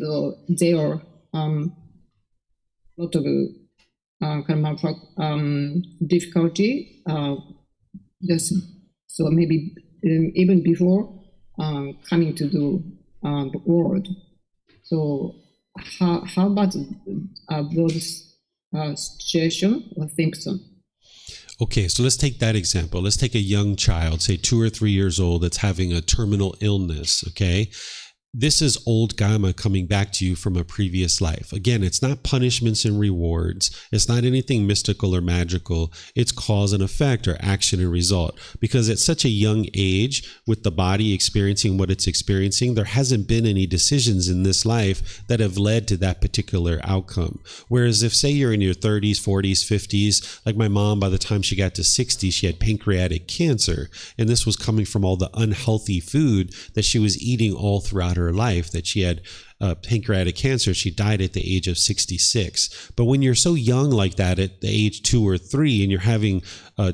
they are lot of kind of difficulty. Just so maybe even before coming to the world. So. How about those situation or symptoms? Okay, so let's take that example. Let's take a young child, say 2 or 3 years old, that's having a terminal illness, okay? This is old kamma coming back to you from a previous life. Again, it's not punishments and rewards. It's not anything mystical or magical. It's cause and effect, or action and result. Because at such a young age, with the body experiencing what it's experiencing, there hasn't been any decisions in this life that have led to that particular outcome. Whereas if, say, you're in your 30s, 40s, 50s, like my mom, by the time she got to 60, she had pancreatic cancer. And this was coming from all the unhealthy food that she was eating all throughout her life, that she had pancreatic cancer. She died at the age of 66. But when you're so young like that, at the age 2 or 3, and you're having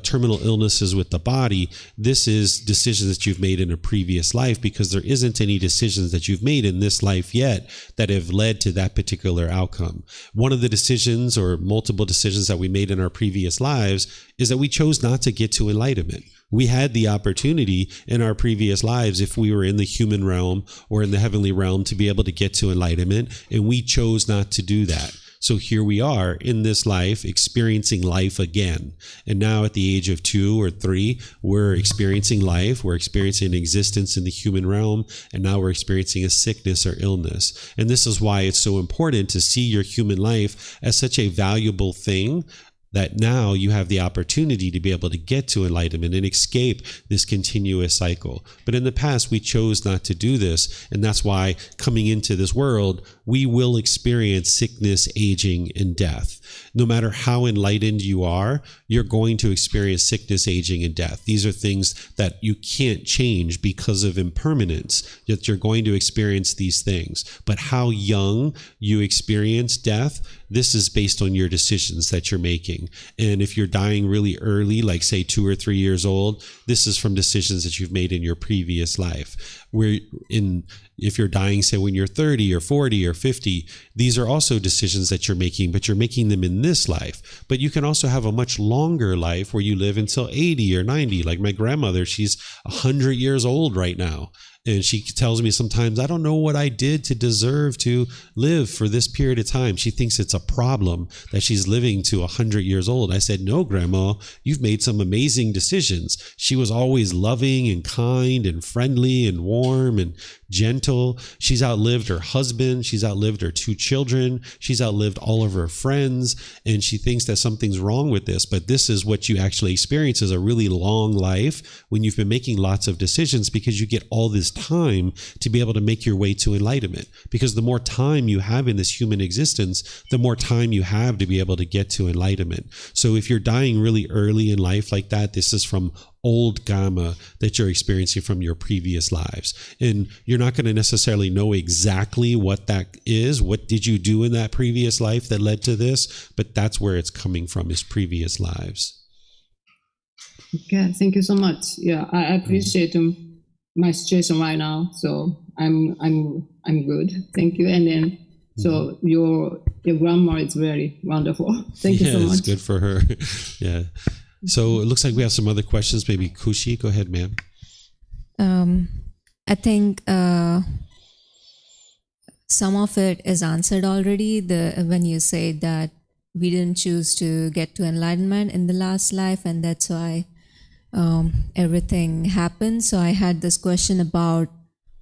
terminal illnesses with the body, this is decisions that you've made in a previous life, because there isn't any decisions that you've made in this life yet that have led to that particular outcome. One of the decisions, or multiple decisions, that we made in our previous lives is that we chose not to get to enlightenment. We had the opportunity in our previous lives, if we were in the human realm or in the heavenly realm, to be able to get to enlightenment, and we chose not to do that. So here we are in this life, experiencing life again. And now at the age of 2 or 3, we're experiencing life. We're experiencing existence in the human realm. And now we're experiencing a sickness or illness. And this is why it's so important to see your human life as such a valuable thing, that now you have the opportunity to be able to get to enlightenment and escape this continuous cycle. But in the past, we chose not to do this. And that's why coming into this world, we will experience sickness, aging, and death. No matter how enlightened you are, you're going to experience sickness, aging, and death. These are things that you can't change because of impermanence, yet you're going to experience these things. But how young you experience death, this is based on your decisions that you're making. And if you're dying really early, like say 2 or 3 years old, this is from decisions that you've made in your previous life. If you're dying, say when you're 30 or 40 or 50, these are also decisions that you're making, but you're making them in this life. But you can also have a much longer life where you live until 80 or 90. Like my grandmother, she's 100 years old right now. And she tells me sometimes, I don't know what I did to deserve to live for this period of time. She thinks it's a problem that she's living to 100 years old. I said, no, Grandma, you've made some amazing decisions. She was always loving and kind and friendly and warm and gentle. She's outlived her husband. She's outlived her 2 children. She's outlived all of her friends. And she thinks that something's wrong with this. But this is what you actually experience, is a really long life when you've been making lots of decisions, because you get all this time to be able to make your way to enlightenment. Because the more time you have in this human existence, the more time you have to be able to get to enlightenment. So if you're dying really early in life like that, this is from old Kamma that you're experiencing from your previous lives. And you're not going to necessarily know exactly what that is. What did you do in that previous life that led to this? But that's where it's coming from, is previous lives. Okay, thank you so much. Yeah, I appreciate my situation right now. So I'm good. Thank you. And then so your grandma is very wonderful. Thank you so much. It's good for her. Yeah. So it looks like we have some other questions. Maybe Kushi, go ahead, ma'am. I think some of it is answered already. When you say that we didn't choose to get to enlightenment in the last life, and that's why everything happened. So I had this question about,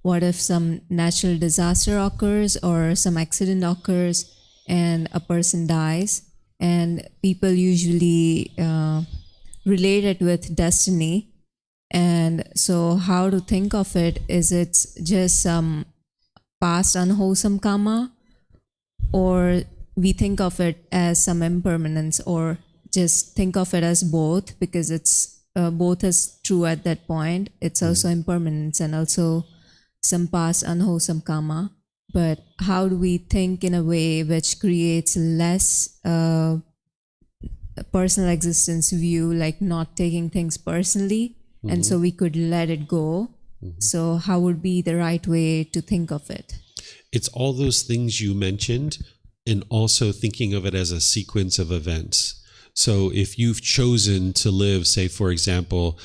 what if some natural disaster occurs or some accident occurs and a person dies? And people usually relate it with destiny. And so how to think of it? Is it just some past unwholesome karma, or we think of it as some impermanence, or just think of it as both, because it's both is true at that point. It's also impermanence and also some past unwholesome karma. But how do we think in a way which creates less personal existence view, like not taking things personally, and so we could let it go? So how would be the right way to think of it? It's all those things you mentioned, and also thinking of it as a sequence of events. So if you've chosen to live, say, for example,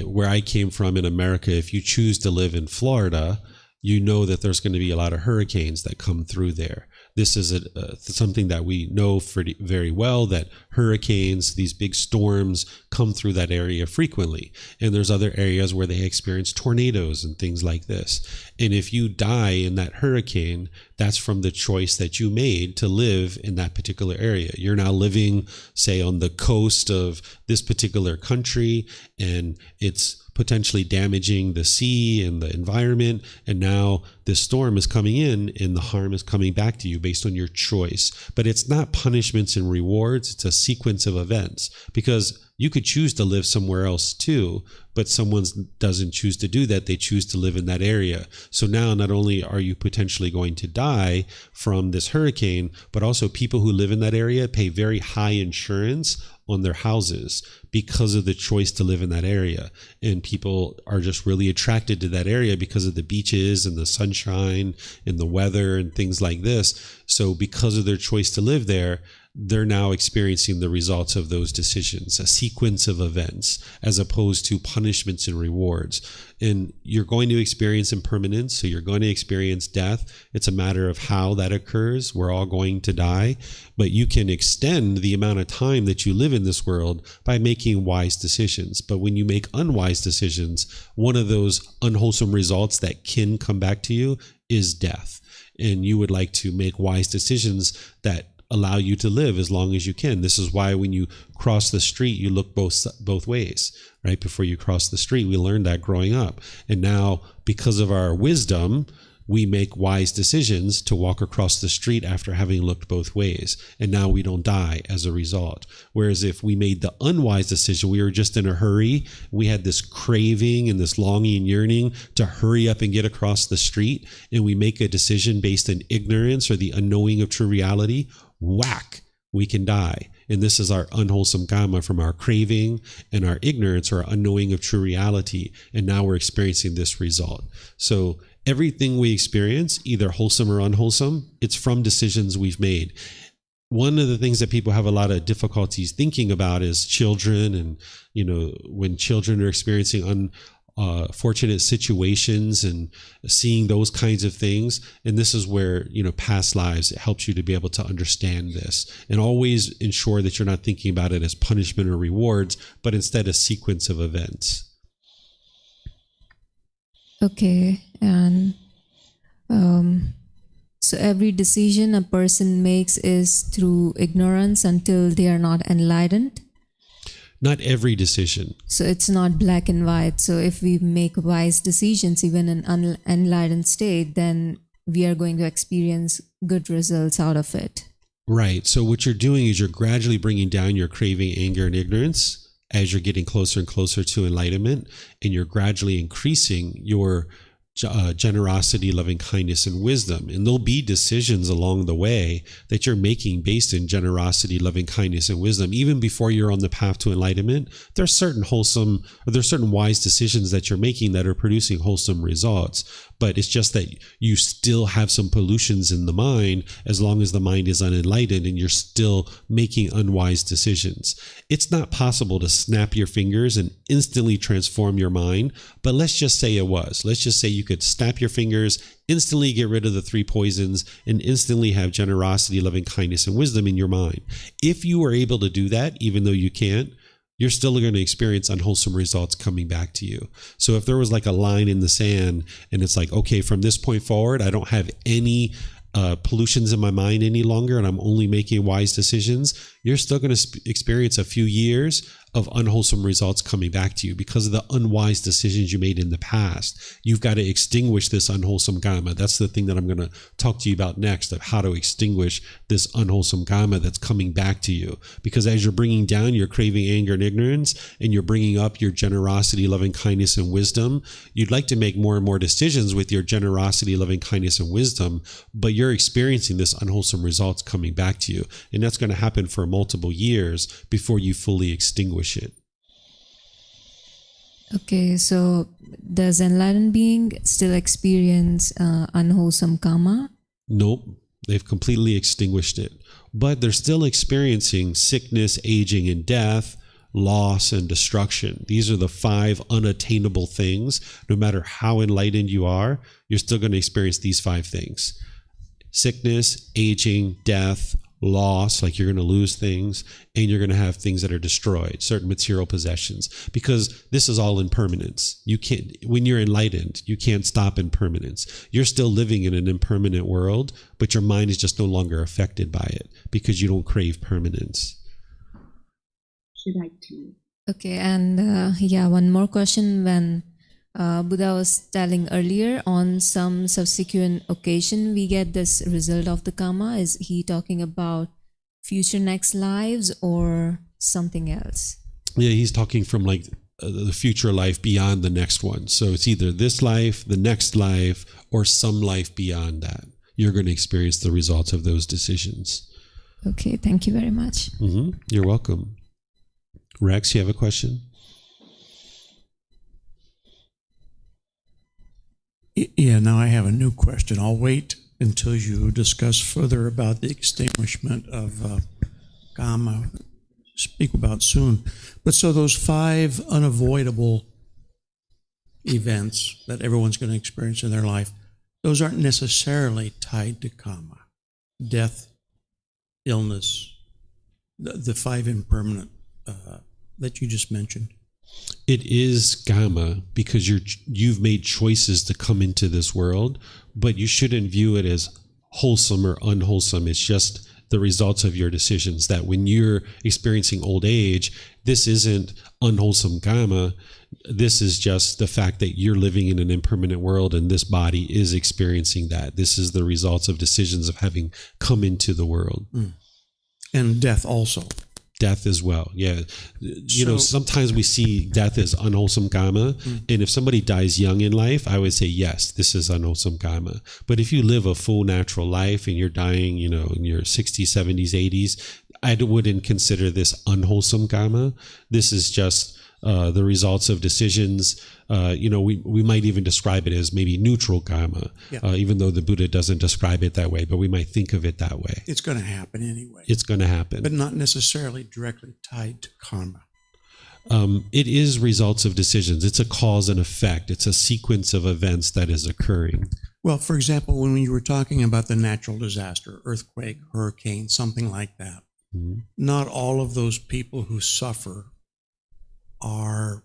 where I came from in America, if you choose to live in Florida, you know that there's going to be a lot of hurricanes that come through there. This is something that we know very well, that hurricanes, these big storms, come through that area frequently. And there's other areas where they experience tornadoes and things like this. And if you die in that hurricane, that's from the choice that you made to live in that particular area. You're now living, say, on the coast of this particular country, and it's potentially damaging the sea and the environment. And now this storm is coming in and the harm is coming back to you based on your choice. But it's not punishments and rewards. It's a sequence of events, because you could choose to live somewhere else too, but someone doesn't choose to do that. They choose to live in that area. So now not only are you potentially going to die from this hurricane, but also people who live in that area pay very high insurance on their houses because of the choice to live in that area. And people are just really attracted to that area because of the beaches and the sunshine and the weather and things like this. So because of their choice to live there, they're now experiencing the results of those decisions, a sequence of events, as opposed to punishments and rewards. And you're going to experience impermanence, so you're going to experience death. It's a matter of how that occurs. We're all going to die, but you can extend the amount of time that you live in this world by making wise decisions. But when you make unwise decisions, one of those unwholesome results that can come back to you is death. And you would like to make wise decisions that allow you to live as long as you can. This is why when you cross the street, you look both ways, right? Before you cross the street, we learned that growing up. And now, because of our wisdom, we make wise decisions to walk across the street after having looked both ways. And now we don't die as a result. Whereas if we made the unwise decision, we were just in a hurry, we had this craving and this longing and yearning to hurry up and get across the street, and we make a decision based on ignorance or the unknowing of true reality, whack, we can die. And this is our unwholesome kamma from our craving and our ignorance or our unknowing of true reality. And now we're experiencing this result. So everything we experience, either wholesome or unwholesome, it's from decisions we've made. One of the things that people have a lot of difficulties thinking about is children. And, when children are experiencing unfortunate situations and seeing those kinds of things. And this is where, past lives, it helps you to be able to understand this, and always ensure that you're not thinking about it as punishment or rewards, but instead a sequence of events. Okay. And so every decision a person makes is through ignorance until they are not enlightened? Not every decision. So it's not black and white. So if we make wise decisions, even in an unenlightened state, then we are going to experience good results out of it. Right. So what you're doing is you're gradually bringing down your craving, anger, and ignorance as you're getting closer and closer to enlightenment, and you're gradually increasing your generosity, loving kindness, and wisdom. And there'll be decisions along the way that you're making based in generosity, loving kindness, and wisdom. Even before you're on the path to enlightenment, there's certain wise decisions that you're making that are producing wholesome results. But it's just that you still have some pollutions in the mind as long as the mind is unenlightened and you're still making unwise decisions. It's not possible to snap your fingers and instantly transform your mind, but let's just say it was. Let's just say you could snap your fingers, instantly get rid of the 3 poisons, and instantly have generosity, loving kindness, and wisdom in your mind. If you were able to do that, even though you can't, you're still going to experience unwholesome results coming back to you. So if there was like a line in the sand and it's like, okay, from this point forward, I don't have any pollutions in my mind any longer, and I'm only making wise decisions, you're still going to experience a few years of unwholesome results coming back to you because of the unwise decisions you made in the past. You've got to extinguish this unwholesome kamma. That's the thing that I'm going to talk to you about next, of how to extinguish this unwholesome kamma that's coming back to you. Because as you're bringing down your craving, anger, and ignorance, and you're bringing up your generosity, loving kindness, and wisdom, you'd like to make more and more decisions with your generosity, loving kindness, and wisdom, but you're experiencing this unwholesome results coming back to you. And that's going to happen for multiple years before you fully extinguish it. Okay, so does enlightened being still experience unwholesome kamma? Nope, they've completely extinguished it. But they're still experiencing sickness, aging, and death, loss, and destruction. These are the 5 unattainable things. No matter how enlightened you are, you're still going to experience these 5 things. Sickness, aging, death, loss, like you're going to lose things, and you're going to have things that are destroyed, certain material possessions, because this is all impermanence. You can't, when you're enlightened, you can't stop impermanence. You're still living in an impermanent world, but your mind is just no longer affected by it because you don't crave permanence. Should I do? Okay, and one more question. When Buddha was telling earlier, on some subsequent occasion, we get this result of the karma. Is he talking about future next lives or something else? Yeah, he's talking from like the future life beyond the next one. So it's either this life, the next life, or some life beyond that. You're going to experience the results of those decisions. Okay, thank you very much. You're welcome. Rex, you have a question? Yeah, now I have a new question. I'll wait until you discuss further about the extinguishment of Kamma. Speak about soon. But so those 5 unavoidable events that everyone's going to experience in their life, those aren't necessarily tied to Kamma. Death, illness, the 5 impermanent that you just mentioned. It is Kamma because you've made choices to come into this world, but you shouldn't view it as wholesome or unwholesome. It's just the results of your decisions, that when you're experiencing old age, this isn't unwholesome Kamma. This is just the fact that you're living in an impermanent world and this body is experiencing that. This is the results of decisions of having come into the world. And death also. Death as well. Yeah. You know, sometimes we see death as unwholesome Kamma. And if somebody dies young in life, I would say, yes, this is unwholesome Kamma. But if you live a full natural life and you're dying, you know, in your 60s, 70s, 80s, I wouldn't consider this unwholesome Kamma. This is just the results of decisions. You know, we might even describe it as maybe neutral Kamma, even though the Buddha doesn't describe it that way, but we might think of it that way. It's going to happen anyway. It's going to happen. But not necessarily directly tied to karma. It is results of decisions. It's a cause and effect. It's a sequence of events that is occurring. Well, for example, when you were talking about the natural disaster, earthquake, hurricane, something like that, not all of those people who suffer are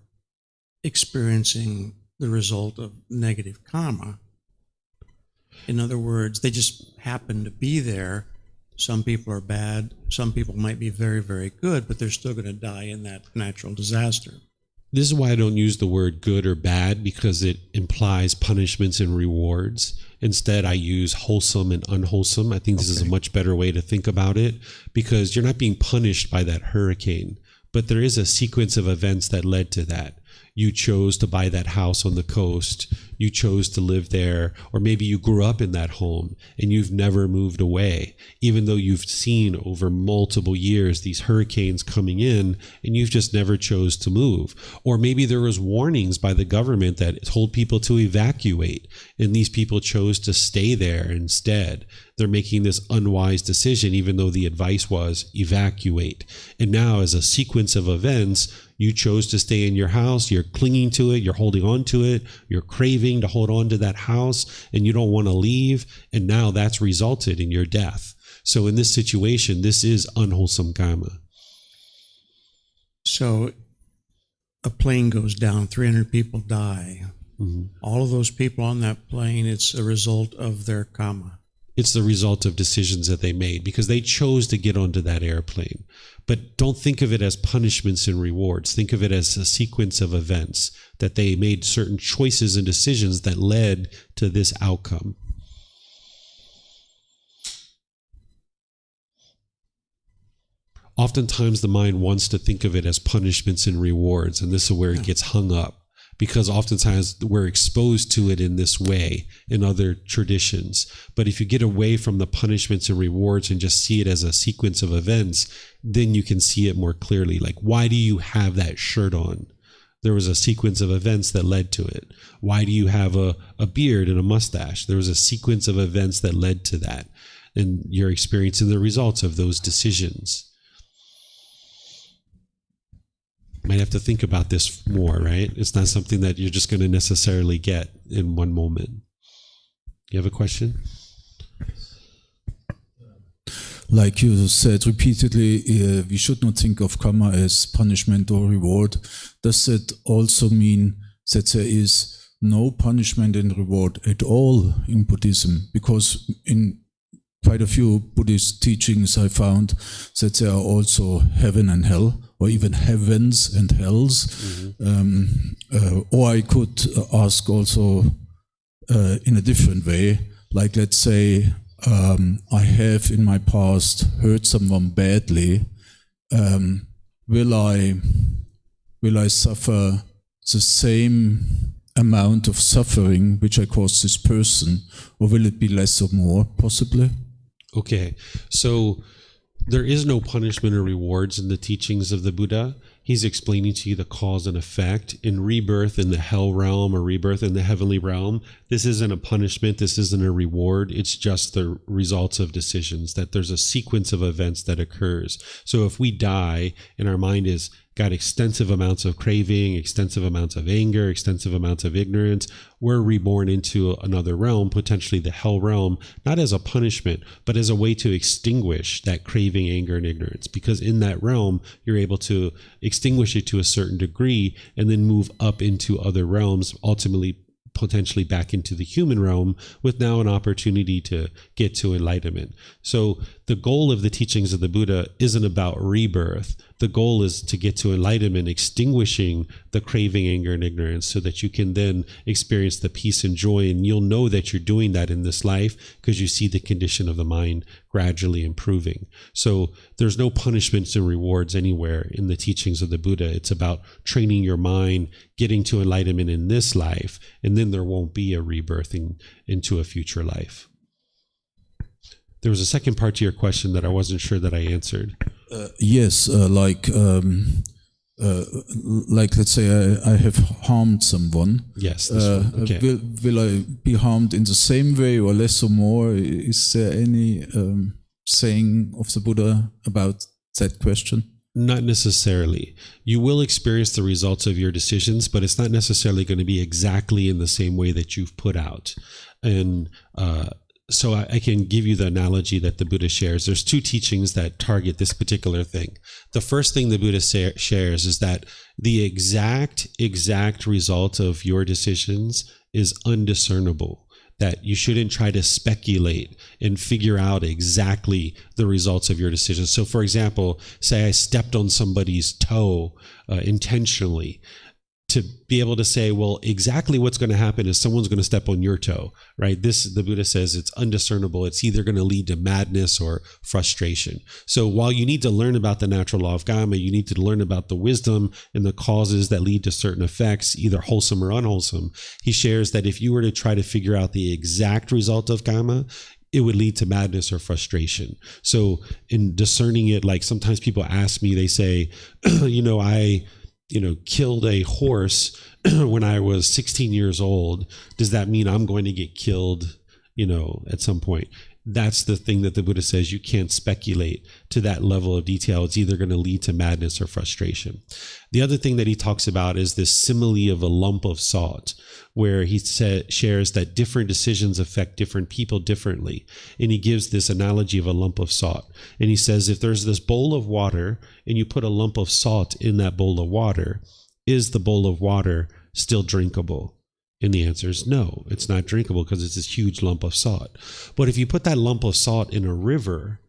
experiencing the result of negative karma. In other words, they just happen to be there. Some people are bad. Some people might be very, very good, but they're still going to die in that natural disaster. This is why I don't use the word good or bad, because it implies punishments and rewards. Instead, I use wholesome and unwholesome. I think this is a much better way to think about it, because you're not being punished by that hurricane, but there is a sequence of events that led to that. You chose to buy that house on the coast. You chose to live there, or maybe you grew up in that home and you've never moved away, even though you've seen over multiple years these hurricanes coming in and you've just never chose to move. Or maybe there was warnings by the government that told people to evacuate and these people chose to stay there instead. They're making this unwise decision, even though the advice was evacuate. And now, as a sequence of events, you chose to stay in your house, you're clinging to it, you're holding on to it, you're craving to hold on to that house, and you don't want to leave, and now that's resulted in your death. So in this situation, this is unwholesome Kamma. So a plane goes down, 300 people die. All of those people on that plane, it's a result of their Kamma. It's the result of decisions that they made because they chose to get onto that airplane. But don't think of it as punishments and rewards. Think of it as a sequence of events that they made certain choices and decisions that led to this outcome. Oftentimes the mind wants to think of it as punishments and rewards, and this is where it gets hung up. Because oftentimes we're exposed to it in this way in other traditions. But if you get away from the punishments and rewards and just see it as a sequence of events, then you can see it more clearly. Like, why do you have that shirt on? There was a sequence of events that led to it. Why do you have a beard and a mustache? There was a sequence of events that led to that. And you're experiencing the results of those decisions. Might have to think about this more, right? It's not something that you're just going to necessarily get in one moment. You have a question? Like you said repeatedly, we should not think of karma as punishment or reward. Does it also mean that there is no punishment and reward at all in Buddhism? Because in quite a few Buddhist teachings I found that there are also heaven and hell, or even heavens and hells. Or I could ask also in a different way, like let's say I have in my past hurt someone badly. Will I suffer the same amount of suffering which I caused this person, or will it be less or more, possibly? Okay, so there is no punishment or rewards in the teachings of the Buddha. He's explaining to you the cause and effect. In rebirth in the hell realm or rebirth in the heavenly realm, this isn't a punishment, this isn't a reward, it's just the results of decisions, that there's a sequence of events that occurs. So if we die and our mind is got extensive amounts of craving, extensive amounts of anger, extensive amounts of ignorance, we're reborn into another realm, potentially the hell realm, not as a punishment, but as a way to extinguish that craving, anger, and ignorance. Because in that realm, you're able to extinguish it to a certain degree and then move up into other realms, ultimately potentially back into the human realm with now an opportunity to get to enlightenment. So the goal of the teachings of the Buddha isn't about rebirth. The goal is to get to enlightenment, extinguishing the craving, anger, and ignorance so that you can then experience the peace and joy. And you'll know that you're doing that in this life because you see the condition of the mind gradually improving. So there's no punishments and rewards anywhere in the teachings of the Buddha. It's about training your mind, getting to enlightenment in this life, and then there won't be a rebirth into a future life. There was a second part to your question that I wasn't sure that I answered. Yes, like let's say I have harmed someone. Yes. Okay. Will I be harmed in the same way or less or more? Is there any saying of the Buddha about that question? Not necessarily. You will experience the results of your decisions, but it's not necessarily going to be exactly in the same way that you've put out. And so I can give you the analogy that the Buddha shares. There's two teachings that target this particular thing. The first thing the Buddha shares is that the exact result of your decisions is undiscernible, that you shouldn't try to speculate and figure out exactly the results of your decisions. So for example, say I stepped on somebody's toe intentionally. To be able to say, well, exactly what's going to happen is someone's going to step on your toe, right? The Buddha says it's undiscernible. It's either going to lead to madness or frustration. So while you need to learn about the natural law of Kamma, you need to learn about the wisdom and the causes that lead to certain effects, either wholesome or unwholesome. He shares that if you were to try to figure out the exact result of Kamma, it would lead to madness or frustration. So in discerning it, like sometimes people ask me, they say, I killed a horse when I was 16 years old. Does that mean I'm going to get killed, at some point? That's the thing that the Buddha says. You can't speculate to that level of detail. It's either going to lead to madness or frustration. The other thing that he talks about is this simile of a lump of salt, where he shares that different decisions affect different people differently. And he gives this analogy of a lump of salt. And he says, if there's this bowl of water and you put a lump of salt in that bowl of water, is the bowl of water still drinkable? And the answer is no, it's not drinkable because it's this huge lump of salt. But if you put that lump of salt in a river,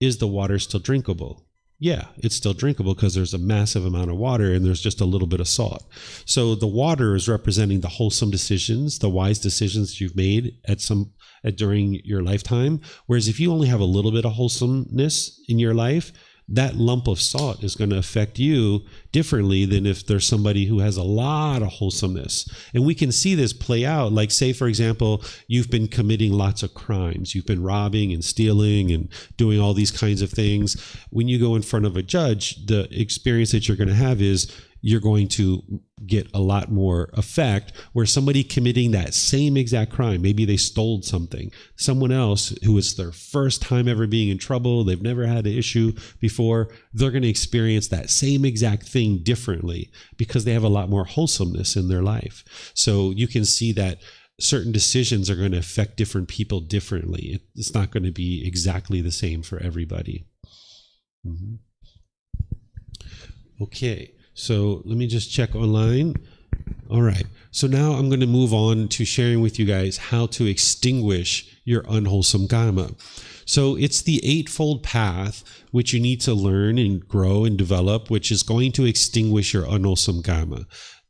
is the water still drinkable? Yeah, it's still drinkable because there's a massive amount of water and there's just a little bit of salt. So the water is representing the wholesome decisions, the wise decisions you've made during your lifetime. Whereas if you only have a little bit of wholesomeness in your life, that lump of salt is going to affect you differently than if there's somebody who has a lot of wholesomeness. And we can see this play out. Like, say, for example, you've been committing lots of crimes. You've been robbing and stealing and doing all these kinds of things. When you go in front of a judge, the experience that you're going to have is you're going to get a lot more effect, where somebody committing that same exact crime, maybe they stole something, someone else who is their first time ever being in trouble, they've never had an issue before, they're going to experience that same exact thing differently because they have a lot more wholesomeness in their life. So you can see that certain decisions are going to affect different people differently. It's not going to be exactly the same for everybody. Okay. So let me just check online. All right. So now I'm going to move on to sharing with you guys how to extinguish your unwholesome Kamma. So it's the eightfold path which you need to learn and grow and develop, which is going to extinguish your unwholesome Kamma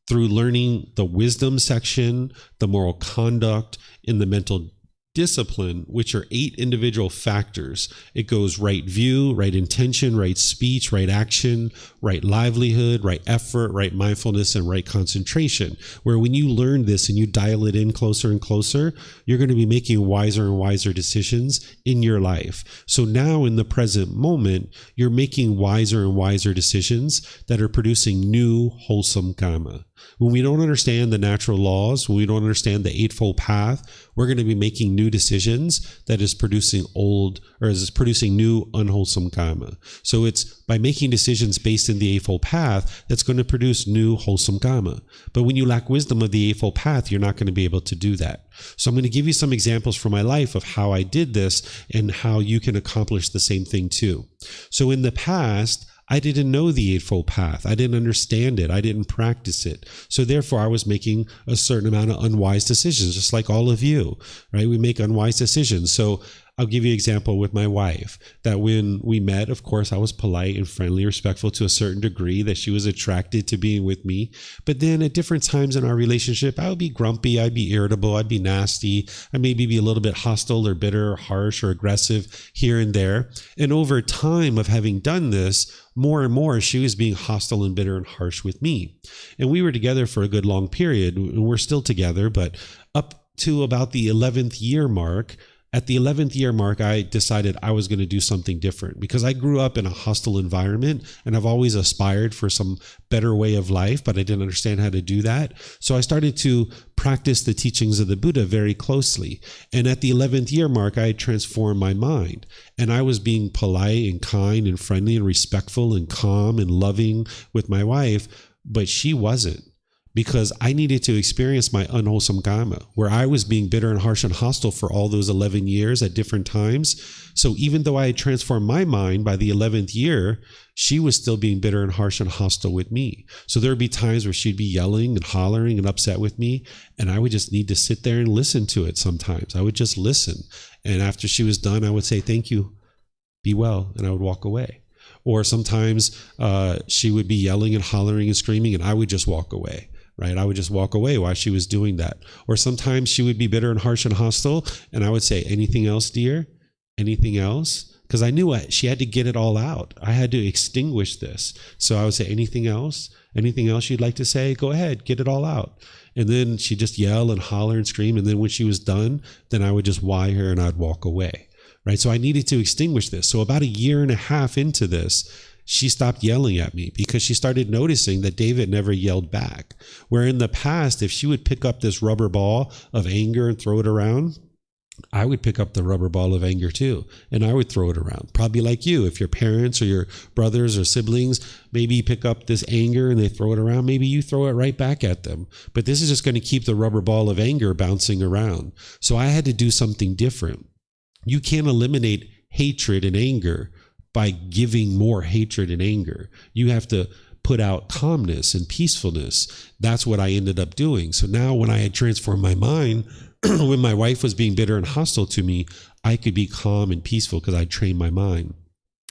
through learning the wisdom section, the moral conduct, and the mental discipline, which are 8 individual factors. It goes right view, right intention, right speech, right action, right livelihood, right effort, right mindfulness, and right concentration. Where when you learn this and you dial it in closer and closer, you're going to be making wiser and wiser decisions in your life. So now in the present moment, you're making wiser and wiser decisions that are producing new wholesome Kamma. When we don't understand the natural laws, when we don't understand the eightfold path, we're going to be making new decisions that is producing new unwholesome Kamma. So it's by making decisions based in the eightfold path that's going to produce new wholesome Kamma. But when you lack wisdom of the eightfold path, you're not going to be able to do that. So I'm going to give you some examples from my life of how I did this and how you can accomplish the same thing too. So in the past, I didn't know the eightfold path. I didn't understand it. I didn't practice it. So therefore, I was making a certain amount of unwise decisions, just like all of you, right? We make unwise decisions. So I'll give you an example with my wife, that when we met, of course, I was polite and friendly, respectful to a certain degree, that she was attracted to being with me. But then at different times in our relationship, I would be grumpy, I'd be irritable, I'd be nasty, I'd maybe be a little bit hostile or bitter or harsh or aggressive here and there. And over time of having done this, more and more, she was being hostile and bitter and harsh with me. And we were together for a good long period, and we're still together, but up to about the 11th year mark, at the 11th year mark, I decided I was going to do something different because I grew up in a hostile environment and I've always aspired for some better way of life, but I didn't understand how to do that. So I started to practice the teachings of the Buddha very closely. And at the 11th year mark, I had transformed my mind and I was being polite and kind and friendly and respectful and calm and loving with my wife, but she wasn't. Because I needed to experience my unwholesome Kamma, where I was being bitter and harsh and hostile for all those 11 years at different times. So even though I had transformed my mind by the 11th year, she was still being bitter and harsh and hostile with me. So there would be times where she'd be yelling and hollering and upset with me, and I would just need to sit there and listen to it sometimes. I would just listen. And after she was done, I would say, "Thank you, be well," and I would walk away. Or sometimes she would be yelling and hollering and screaming, and I would just walk away. Right? I would just walk away while she was doing that. Or sometimes she would be bitter and harsh and hostile, and I would say, "Anything else, dear? Anything else?" Because I knew she had to get it all out. I had to extinguish this. So I would say, "Anything else? Anything else you'd like to say? Go ahead, get it all out." And then she'd just yell and holler and scream. And then when she was done, then I would just why her and I'd walk away. Right? So I needed to extinguish this. So about 1.5 years into this, she stopped yelling at me because she started noticing that David never yelled back. Where in the past, if she would pick up this rubber ball of anger and throw it around, I would pick up the rubber ball of anger too, and I would throw it around. Probably like you, if your parents or your brothers or siblings maybe pick up this anger and they throw it around, maybe you throw it right back at them. But this is just going to keep the rubber ball of anger bouncing around. So I had to do something different. You can't eliminate hatred and anger by giving more hatred and anger. You have to put out calmness and peacefulness. That's what I ended up doing. So now when I had transformed my mind, when my wife was being bitter and hostile to me, I could be calm and peaceful because I trained my mind.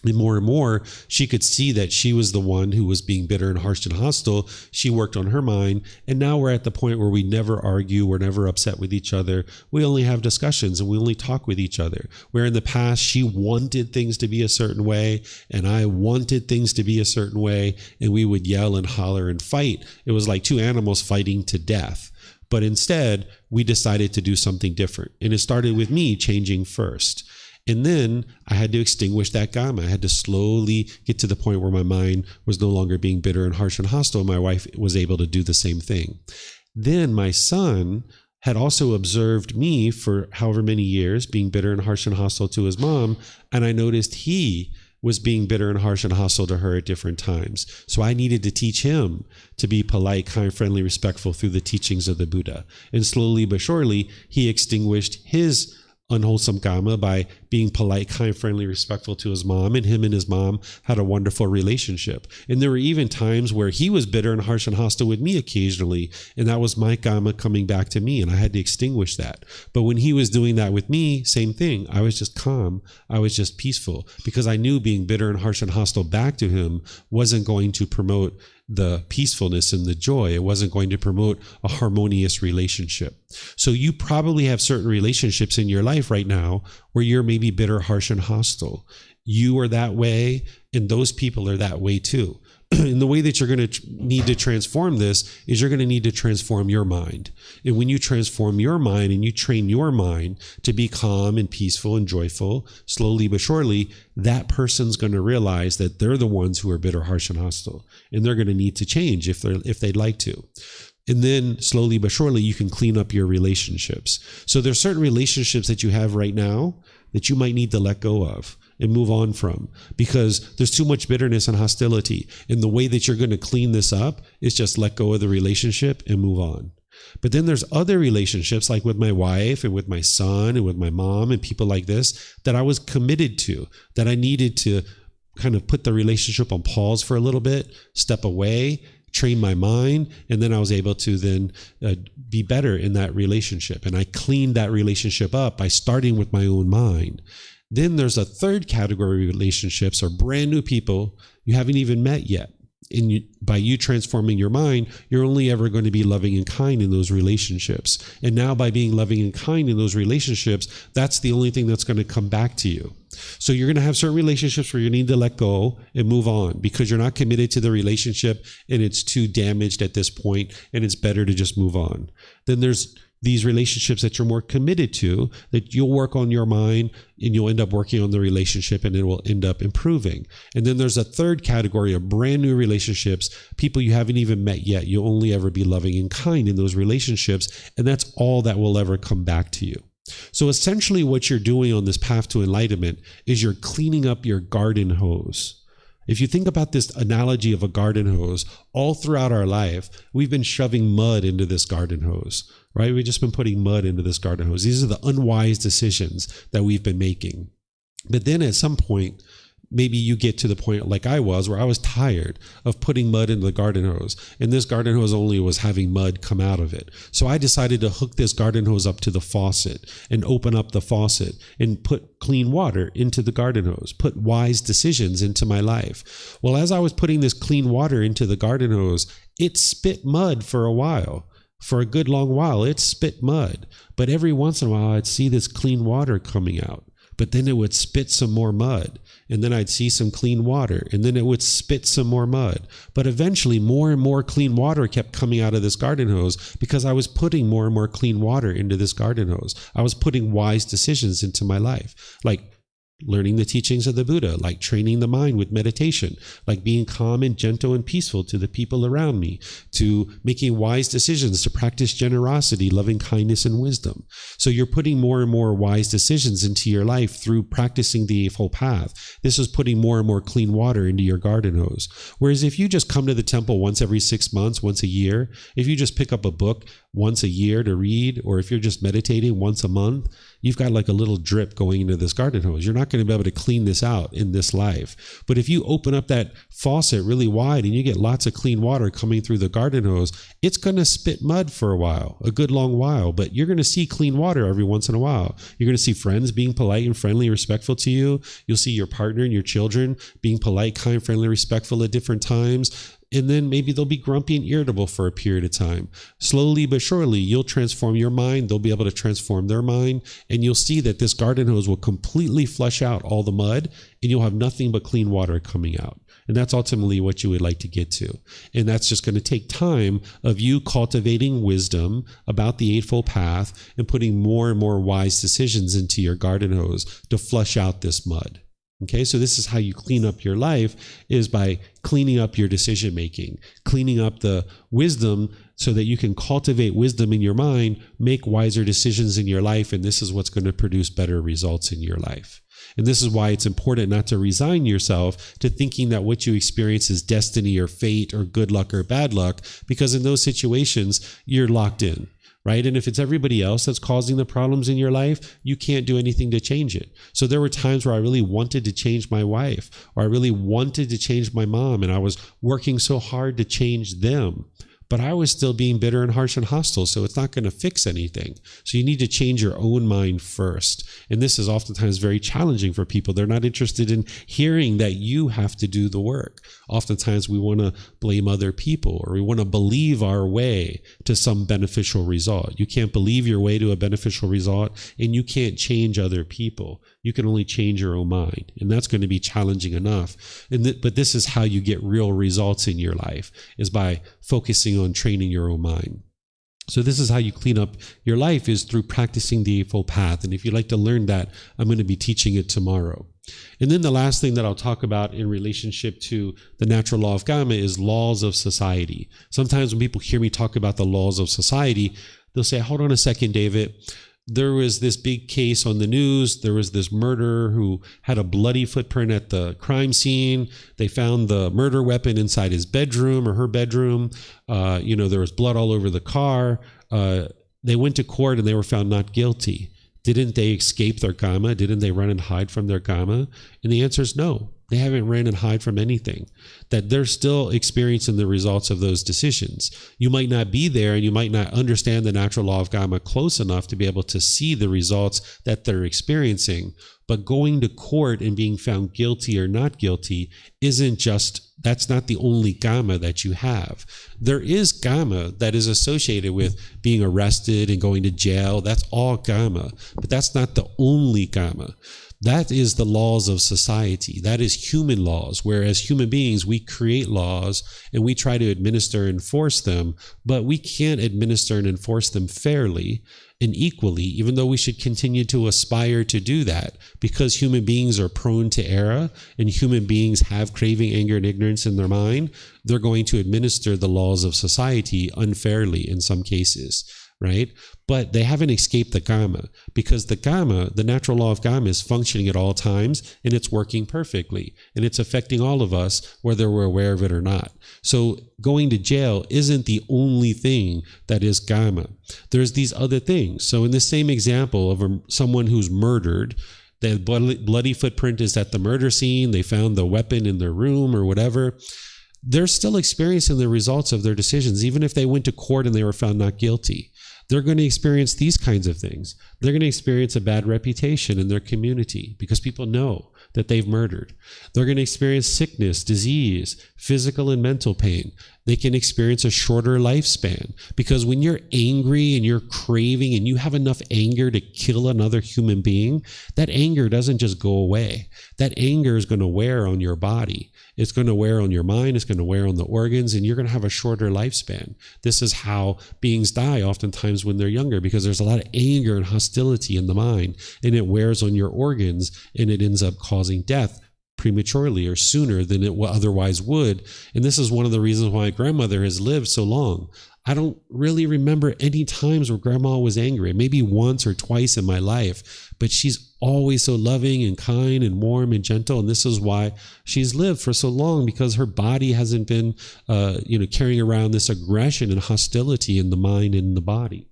And more, she could see that she was the one who was being bitter and harsh and hostile. She worked on her mind. And now we're at the point where we never argue. We're never upset with each other. We only have discussions and we only talk with each other. Where in the past, she wanted things to be a certain way and I wanted things to be a certain way. And we would yell and holler and fight. It was like 2 animals fighting to death. But instead, we decided to do something different. And it started with me changing first. And then I had to extinguish that Kamma. I had to slowly get to the point where my mind was no longer being bitter and harsh and hostile. My wife was able to do the same thing. Then my son had also observed me for however many years being bitter and harsh and hostile to his mom. And I noticed he was being bitter and harsh and hostile to her at different times. So I needed to teach him to be polite, kind, friendly, respectful through the teachings of the Buddha. And slowly but surely, he extinguished his unwholesome Kamma by being polite, kind, friendly, respectful to his mom, and him and his mom had a wonderful relationship. And there were even times where he was bitter and harsh and hostile with me occasionally, and that was my Kamma coming back to me, and I had to extinguish that. But when he was doing that with me, same thing. I was just calm. I was just peaceful, because I knew being bitter and harsh and hostile back to him wasn't going to promote the peacefulness and the joy. It wasn't going to promote a harmonious relationship. So you probably have certain relationships in your life right now where you're maybe bitter, harsh, and hostile. You are that way, and those people are that way too. And the way that you're going to need to transform this is you're going to need to transform your mind. And when you transform your mind and you train your mind to be calm and peaceful and joyful, slowly but surely, that person's going to realize that they're the ones who are bitter, harsh, and hostile. And they're going to need to change if they'd like to. And then slowly but surely, you can clean up your relationships. So there's certain relationships that you have right now that you might need to let go of and move on from, because there's too much bitterness and hostility. And the way that you're going to clean this up is just let go of the relationship and move on. But then there's other relationships, like with my wife and with my son and with my mom and people like this, that I was committed to, that I needed to kind of put the relationship on pause for a little bit, step away, train my mind, and then I was able to then be better in that relationship. And I cleaned that relationship up by starting with my own mind. Then there's a third category of relationships, or brand new people you haven't even met yet. And by you transforming your mind, you're only ever going to be loving and kind in those relationships. And now by being loving and kind in those relationships, that's the only thing that's going to come back to you. So you're going to have certain relationships where you need to let go and move on because you're not committed to the relationship and it's too damaged at this point, and it's better to just move on. Then there's these relationships that you're more committed to, that you'll work on your mind and you'll end up working on the relationship and it will end up improving. And then there's a third category of brand new relationships, people you haven't even met yet. You'll only ever be loving and kind in those relationships, and that's all that will ever come back to you. So essentially what you're doing on this path to enlightenment is you're cleaning up your garden hose. If you think about this analogy of a garden hose, all throughout our life, we've been shoving mud into this garden hose, right? We've just been putting mud into this garden hose. These are the unwise decisions that we've been making. But then at some point, maybe you get to the point like I was, where I was tired of putting mud into the garden hose. And this garden hose only was having mud come out of it. So I decided to hook this garden hose up to the faucet and open up the faucet and put clean water into the garden hose, put wise decisions into my life. Well, as I was putting this clean water into the garden hose, it spit mud for a while. For a good long while, it spit mud. But every once in a while, I'd see this clean water coming out. But then it would spit some more mud. And then I'd see some clean water. And then it would spit some more mud. But eventually, more and more clean water kept coming out of this garden hose because I was putting more and more clean water into this garden hose. I was putting wise decisions into my life, like learning the teachings of the Buddha, like training the mind with meditation, like being calm and gentle and peaceful to the people around me, to making wise decisions to practice generosity, loving kindness, and wisdom. So you're putting more and more wise decisions into your life through practicing the Eightfold Path. This is putting more and more clean water into your garden hose. Whereas if you just come to the temple once every 6 months, once a year, if you just pick up a book once a year to read, or if you're just meditating once a month, you've got like a little drip going into this garden hose. You're not going to be able to clean this out in this life. But if you open up that faucet really wide and you get lots of clean water coming through the garden hose, it's going to spit mud for a while, a good long while, but you're going to see clean water every once in a while. You're going to see friends being polite and friendly, respectful to you. You'll see your partner and your children being polite, kind, friendly, respectful at different times. And then maybe they'll be grumpy and irritable for a period of time. Slowly but surely, you'll transform your mind. They'll be able to transform their mind. And you'll see that this garden hose will completely flush out all the mud, and you'll have nothing but clean water coming out. And that's ultimately what you would like to get to. And that's just going to take time of you cultivating wisdom about the Eightfold Path and putting more and more wise decisions into your garden hose to flush out this mud. Okay, so this is how you clean up your life, is by cleaning up your decision making, cleaning up the wisdom so that you can cultivate wisdom in your mind, make wiser decisions in your life, and this is what's going to produce better results in your life. And this is why it's important not to resign yourself to thinking that what you experience is destiny or fate or good luck or bad luck, because in those situations, you're locked in. right? And if it's everybody else that's causing the problems in your life, you can't do anything to change it. So there were times where I really wanted to change my wife, or I really wanted to change my mom, and I was working so hard to change them. But I was still being bitter and harsh and hostile, so it's not going to fix anything. So you need to change your own mind first. And this is oftentimes very challenging for people. They're not interested in hearing that you have to do the work. Oftentimes we want to blame other people, or we want to believe our way to some beneficial result. You can't believe your way to a beneficial result, and you can't change other people. You can only change your own mind, and that's going to be challenging enough. But this is how you get real results in your life, is by focusing on training your own mind. So this is how you clean up your life, is through practicing the Eightfold Path. And if you'd like to learn that, I'm going to be teaching it tomorrow. And then the last thing that I'll talk about in relationship to the natural law of Kamma is laws of society. Sometimes when people hear me talk about the laws of society, they'll say, hold on a second, David. There was this big case on the news. There was this murderer who had a bloody footprint at the crime scene. They found the murder weapon inside his bedroom or her bedroom. There was blood all over the car. They went to court and they were found not guilty. Didn't they escape their Kamma? Didn't they run and hide from their Kamma? And the answer is no. They haven't ran and hide from anything. That they're still experiencing the results of those decisions. You might not be there, and you might not understand the natural law of Kamma close enough to be able to see the results that they're experiencing. But going to court and being found guilty or not guilty that's not the only Kamma that you have. There is Kamma that is associated with being arrested and going to jail. That's all Kamma, but that's not the only Kamma. That is the laws of society. That is human laws, whereas human beings, we create laws and we try to administer and enforce them, but we can't administer and enforce them fairly and equally, even though we should continue to aspire to do that, because human beings are prone to error and human beings have craving, anger, and ignorance in their mind. They're going to administer the laws of society unfairly in some cases, right? But they haven't escaped the Kamma, because the Kamma, the natural law of Kamma, is functioning at all times, and it's working perfectly, and it's affecting all of us, whether we're aware of it or not. So going to jail isn't the only thing that is Kamma. There's these other things. So in the same example of someone who's murdered, the bloody footprint is at the murder scene, they found the weapon in their room or whatever, they're still experiencing the results of their decisions, even if they went to court and they were found not guilty. They're going to experience these kinds of things. They're going to experience a bad reputation in their community because people know that they've murdered. They're going to experience sickness, disease, physical and mental pain. They can experience a shorter lifespan, because when you're angry and you're craving and you have enough anger to kill another human being, that anger doesn't just go away. That anger is going to wear on your body. It's going to wear on your mind. It's going to wear on the organs, and you're going to have a shorter lifespan. This is how beings die oftentimes when they're younger, because there's a lot of anger and hostility in the mind, and it wears on your organs, and it ends up causing death prematurely or sooner than it otherwise would. And this is one of the reasons why my grandmother has lived so long. I don't really remember any times where grandma was angry, maybe once or twice in my life, but she's always so loving and kind and warm and gentle. And this is why she's lived for so long, because her body hasn't been, carrying around this aggression and hostility in the mind and in the body,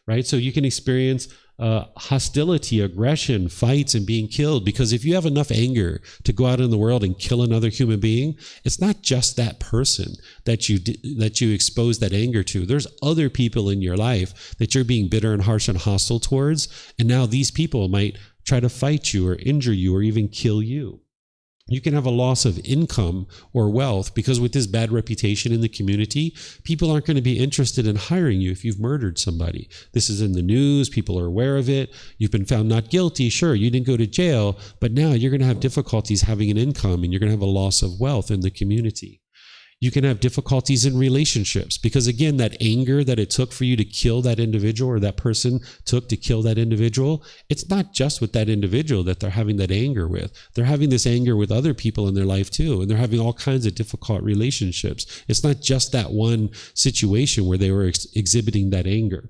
right? So you can experience hostility, aggression, fights, and being killed, because if you have enough anger to go out in the world and kill another human being, it's not just that person that you expose that anger to. There's other people in your life that you're being bitter and harsh and hostile towards, and now these people might try to fight you or injure you or even kill you. You can have a loss of income or wealth, because with this bad reputation in the community, people aren't going to be interested in hiring you if you've murdered somebody. This is in the news. People are aware of it. You've been found not guilty. Sure, you didn't go to jail, but now you're going to have difficulties having an income, and you're going to have a loss of wealth in the community. You can have difficulties in relationships, because again, that anger that it took for you to kill that individual, or that person took to kill that individual, it's not just with that individual that they're having that anger with. They're having this anger with other people in their life too, and they're having all kinds of difficult relationships. It's not just that one situation where they were exhibiting that anger.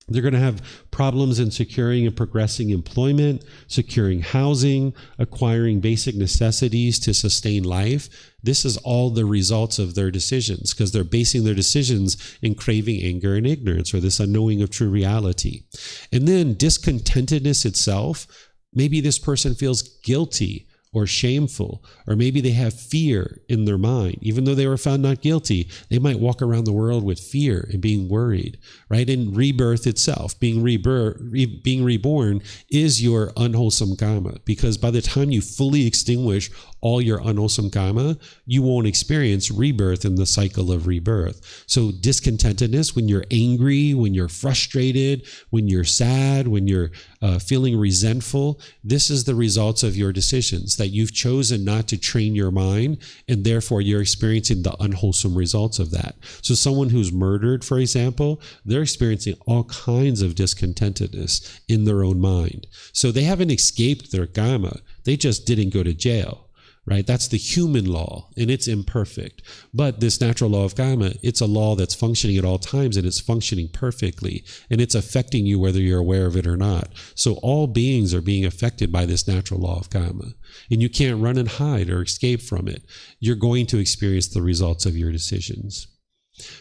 They're going to have problems in securing and progressing employment, securing housing, acquiring basic necessities to sustain life. This is all the results of their decisions, because they're basing their decisions in craving, anger, and ignorance, or this unknowing of true reality. And then discontentedness itself, maybe this person feels guilty or shameful, or maybe they have fear in their mind. Even though they were found not guilty, they might walk around the world with fear and being worried, right? And rebirth itself, being reborn is your unwholesome kamma, because by the time you fully extinguish all your unwholesome kamma, you won't experience rebirth in the cycle of rebirth. So discontentedness, when you're angry, when you're frustrated, when you're sad, when you're feeling resentful, this is the results of your decisions, that you've chosen not to train your mind, and therefore you're experiencing the unwholesome results of that. So someone who's murdered, for example, they're experiencing all kinds of discontentedness in their own mind. So they haven't escaped their kamma, they just didn't go to jail. Right? That's the human law, and it's imperfect. But this natural law of kamma, it's a law that's functioning at all times, and it's functioning perfectly, and it's affecting you whether you're aware of it or not. So all beings are being affected by this natural law of kamma, and you can't run and hide or escape from it. You're going to experience the results of your decisions.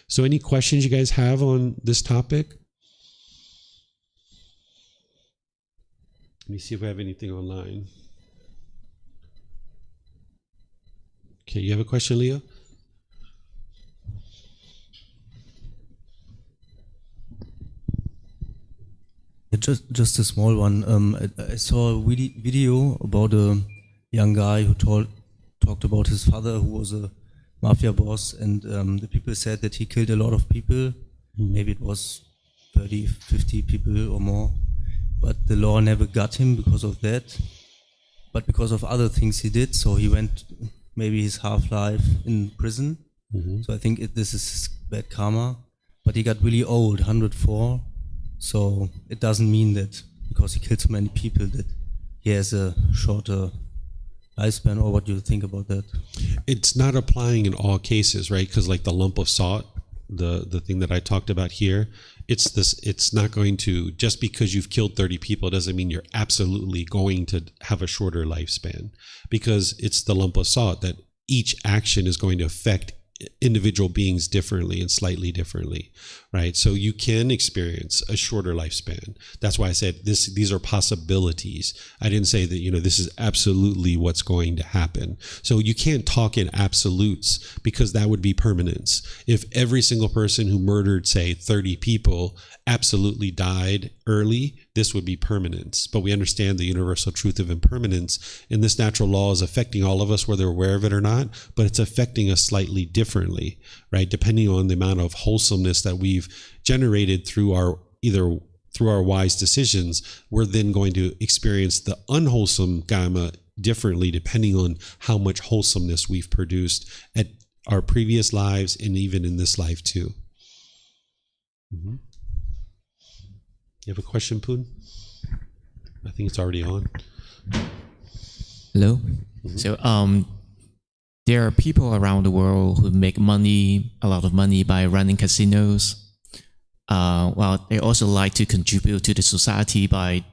So any questions you guys have on this topic? Let me see if I have anything online. Okay, you have a question, Leo? Just a small one. I saw a video about a young guy who talked about his father, who was a mafia boss, and the people said that he killed a lot of people. Maybe it was 30, 50 people or more. But the law never got him because of that, but because of other things he did. So he went maybe his half-life in prison. So I think this is bad karma. But he got really old, 104. So it doesn't mean that because he killed so many people that he has a shorter lifespan, or what do you think about that? It's not applying in all cases, right? Because like the lump of salt, the thing that I talked about here, it's not going to, just because you've killed 30 people doesn't mean you're absolutely going to have a shorter lifespan, because it's the lump of salt that each action is going to affect individual beings differently and slightly differently, right? So you can experience a shorter lifespan. That's why I said these are possibilities. I didn't say that, this is absolutely what's going to happen. So you can't talk in absolutes, because that would be permanence. If every single person who murdered, say, 30 people absolutely died early, this would be permanence. But we understand the universal truth of impermanence, and this natural law is affecting all of us, whether we're aware of it or not, but it's affecting us slightly differently, right? Depending on the amount of wholesomeness that we've generated through our wise decisions, we're then going to experience the unwholesome kamma differently, depending on how much wholesomeness we've produced at our previous lives and even in this life too. You have a question, Poon? I think it's already on. Hello. So there are people around the world who make money, a lot of money, by running casinos. Well, they also like to contribute to the society by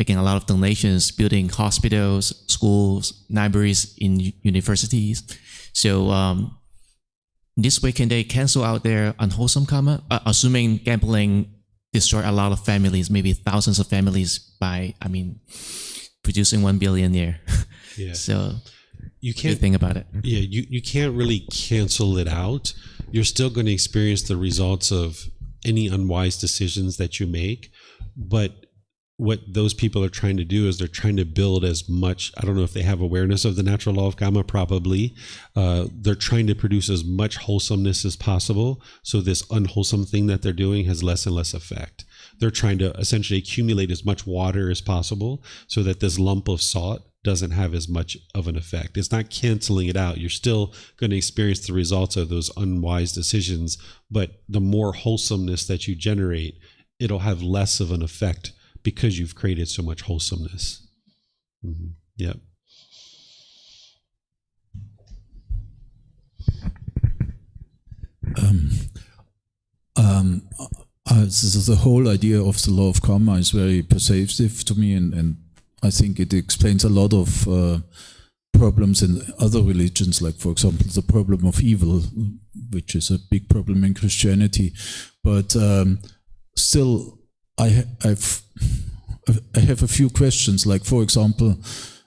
making a lot of donations, building hospitals, schools, libraries, in universities. So this way, can they cancel out their unwholesome karma? Assuming gambling destroy a lot of families, maybe thousands of families, by, producing 1 billionaire. Yeah. So you can't think about it. Yeah, you can't really cancel it out. You're still going to experience the results of any unwise decisions that you make. But what those people are trying to do is they're trying to build as much, I don't know if they have awareness of the natural law of kamma, probably. They're trying to produce as much wholesomeness as possible, so this unwholesome thing that they're doing has less and less effect. They're trying to essentially accumulate as much water as possible so that this lump of salt doesn't have as much of an effect. It's not canceling it out. You're still going to experience the results of those unwise decisions, but the more wholesomeness that you generate, it'll have less of an effect because you've created so much wholesomeness. Yep. the whole idea of the law of karma is very pervasive to me, and I think it explains a lot of problems in other religions, like, for example, the problem of evil, which is a big problem in Christianity. But still, I have a few questions. Like, for example,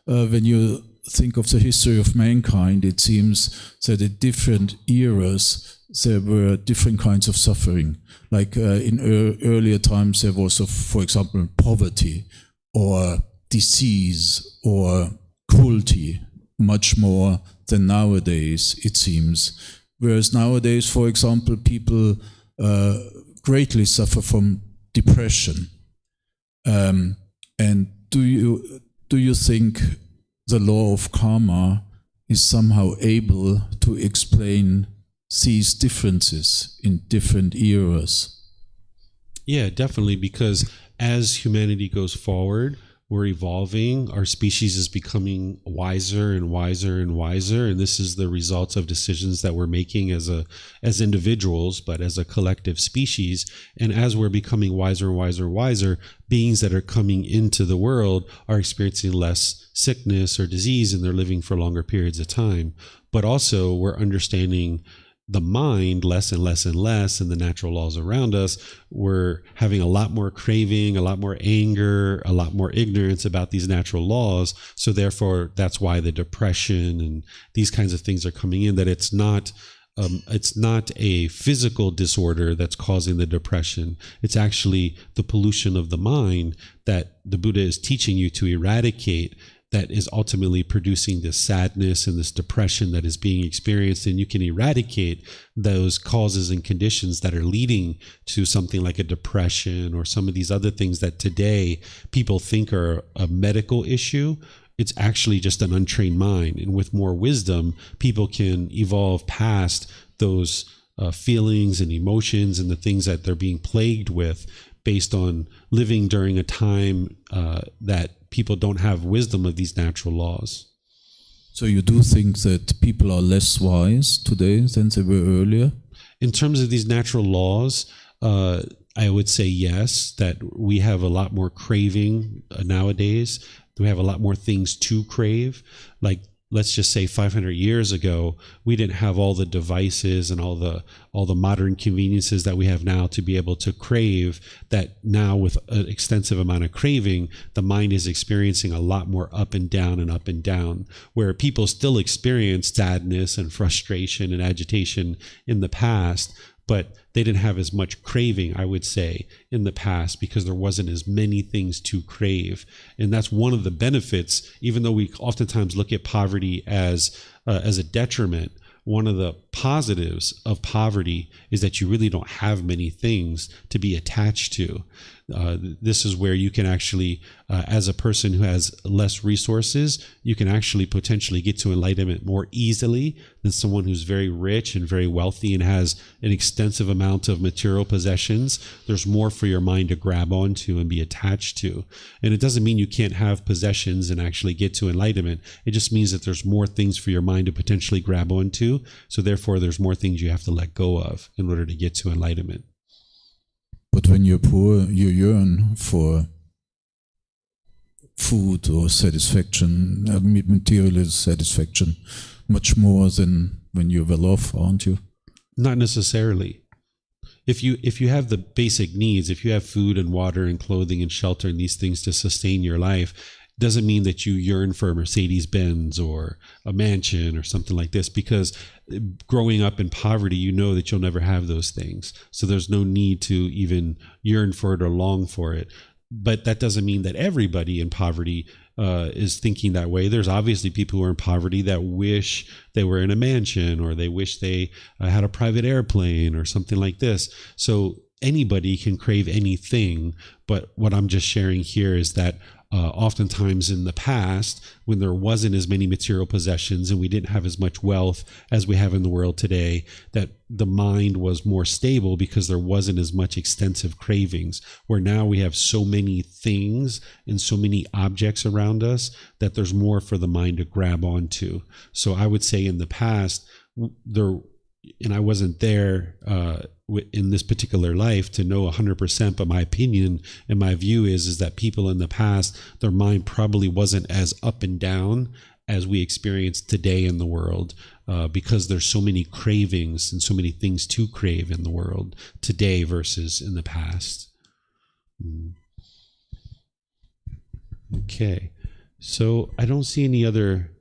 when you think of the history of mankind, it seems that in different eras there were different kinds of suffering. Like in earlier times, there was, for example, poverty or disease or cruelty, much more than nowadays, it seems. Whereas nowadays, for example, people greatly suffer from depression. And do you think the law of karma is somehow able to explain these differences in different eras? Yeah, definitely, because as humanity goes forward, we're evolving. Our species is becoming wiser and wiser and wiser, and this is the result of decisions that we're making as individuals, but as a collective species. And as we're becoming wiser and wiser and wiser, beings that are coming into the world are experiencing less sickness or disease, and they're living for longer periods of time. But also, we're understanding the mind less and less and less, and the natural laws around us. We're having a lot more craving, a lot more anger, a lot more ignorance about these natural laws. So therefore, that's why the depression and these kinds of things are coming in, that it's not a physical disorder that's causing the depression. It's actually the pollution of the mind that the Buddha is teaching you to eradicate, that is ultimately producing this sadness and this depression that is being experienced. And you can eradicate those causes and conditions that are leading to something like a depression or some of these other things that today people think are a medical issue. It's actually just an untrained mind. And with more wisdom, people can evolve past those feelings and emotions and the things that they're being plagued with, based on living during a time that people don't have wisdom of these natural laws. So you do think that people are less wise today than they were earlier? In terms of these natural laws, I would say yes, that we have a lot more craving nowadays. We have a lot more things to crave. Like, let's just say 500 years ago, we didn't have all the devices and all the modern conveniences that we have now to be able to crave. That now, with an extensive amount of craving, the mind is experiencing a lot more up and down and up and down, where people still experience sadness and frustration and agitation in the past, but they didn't have as much craving, I would say, in the past, because there wasn't as many things to crave. And that's one of the benefits, even though we oftentimes look at poverty as a detriment. One of the positives of poverty is that you really don't have many things to be attached to. This is where you can actually, as a person who has less resources, you can actually potentially get to enlightenment more easily than someone who's very rich and very wealthy and has an extensive amount of material possessions. There's more for your mind to grab onto and be attached to. And it doesn't mean you can't have possessions and actually get to enlightenment. It just means that there's more things for your mind to potentially grab onto. So therefore, there's more things you have to let go of in order to get to enlightenment. But when you're poor, you yearn for food or satisfaction, material satisfaction, much more than when you're well off, aren't you? Not necessarily. If you have the basic needs, if you have food and water and clothing and shelter and these things to sustain your life, doesn't mean that you yearn for a Mercedes-Benz or a mansion or something like this, because growing up in poverty, you know that you'll never have those things. So there's no need to even yearn for it or long for it. But that doesn't mean that everybody in poverty is thinking that way. There's obviously people who are in poverty that wish they were in a mansion, or they wish they had a private airplane or something like this. So anybody can crave anything. But what I'm just sharing here is that oftentimes in the past, when there wasn't as many material possessions and we didn't have as much wealth as we have in the world today, that the mind was more stable because there wasn't as much extensive cravings, where now we have so many things and so many objects around us that there's more for the mind to grab onto. So I would say in the past, there and I wasn't there in this particular life to know 100%, but my opinion and my view is that people in the past, their mind probably wasn't as up and down as we experience today in the world, because there's so many cravings and so many things to crave in the world today versus in the past. Okay, so I don't see any other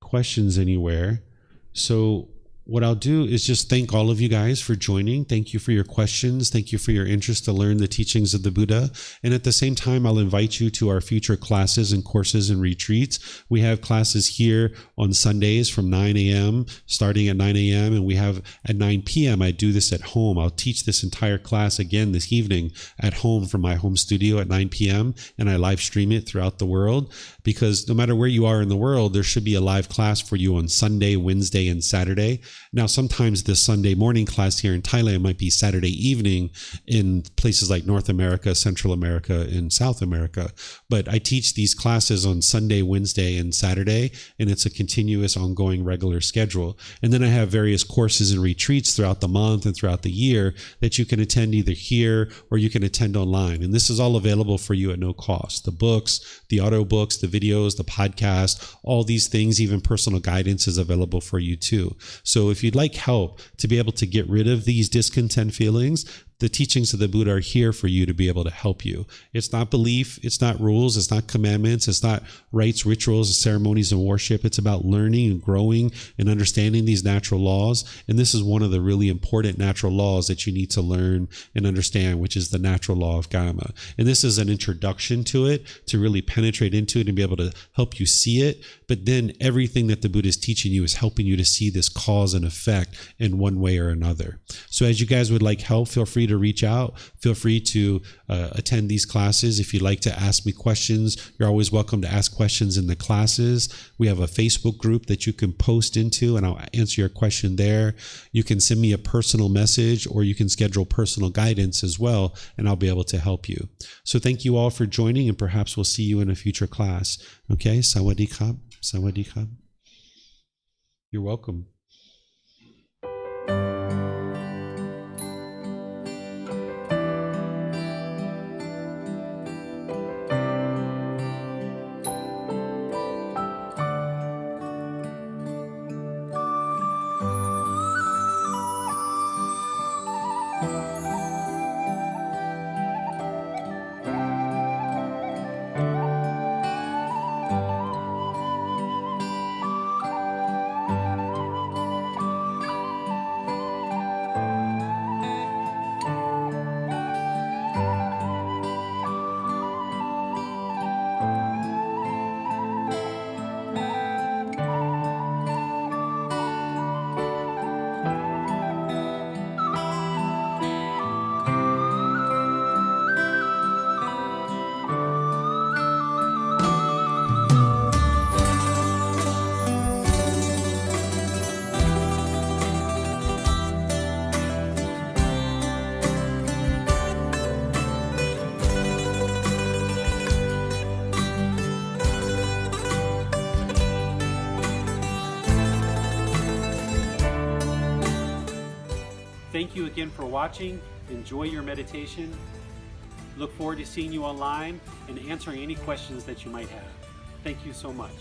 questions anywhere. So what I'll do is just thank all of you guys for joining. Thank you for your questions. Thank you for your interest to learn the teachings of the Buddha. And at the same time, I'll invite you to our future classes and courses and retreats. We have classes here on Sundays from 9 a.m., starting at 9 a.m. And we have at 9 p.m. I do this at home. I'll teach this entire class again this evening at home from my home studio at 9 p.m. And I live stream it throughout the world, because no matter where you are in the world, there should be a live class for you on Sunday, Wednesday, and Saturday. Now, sometimes this Sunday morning class here in Thailand might be Saturday evening in places like North America, Central America, and South America. But I teach these classes on Sunday, Wednesday, and Saturday, and it's a continuous, ongoing, regular schedule. And then I have various courses and retreats throughout the month and throughout the year that you can attend either here or you can attend online. And this is all available for you at no cost. The books, the audiobooks, the videos, the podcast, all these things, even personal guidance is available for you too. So if you'd like help to be able to get rid of these discontent feelings, the teachings of the Buddha are here for you to be able to help you. It's not belief, it's not rules, it's not commandments, it's not rites, rituals, ceremonies, and worship. It's about learning and growing and understanding these natural laws. And this is one of the really important natural laws that you need to learn and understand, which is the natural law of Kamma. And this is an introduction to it, to really penetrate into it and be able to help you see it. But then everything that the Buddha is teaching you is helping you to see this cause and effect in one way or another. So as you guys would like help, feel free to reach out. Feel free to attend these classes. If you'd like to ask me questions, you're always welcome to ask questions in the classes. We have a Facebook group that you can post into and I'll answer your question there. You can send me a personal message or you can schedule personal guidance as well, and I'll be able to help you. So thank you all for joining, and perhaps we'll see you in a future class. Okay, Sawadee Krap, Sawadee Krap. You're welcome. Thank you again for watching. Enjoy your meditation. Look forward to seeing you online and answering any questions that you might have. Thank you so much.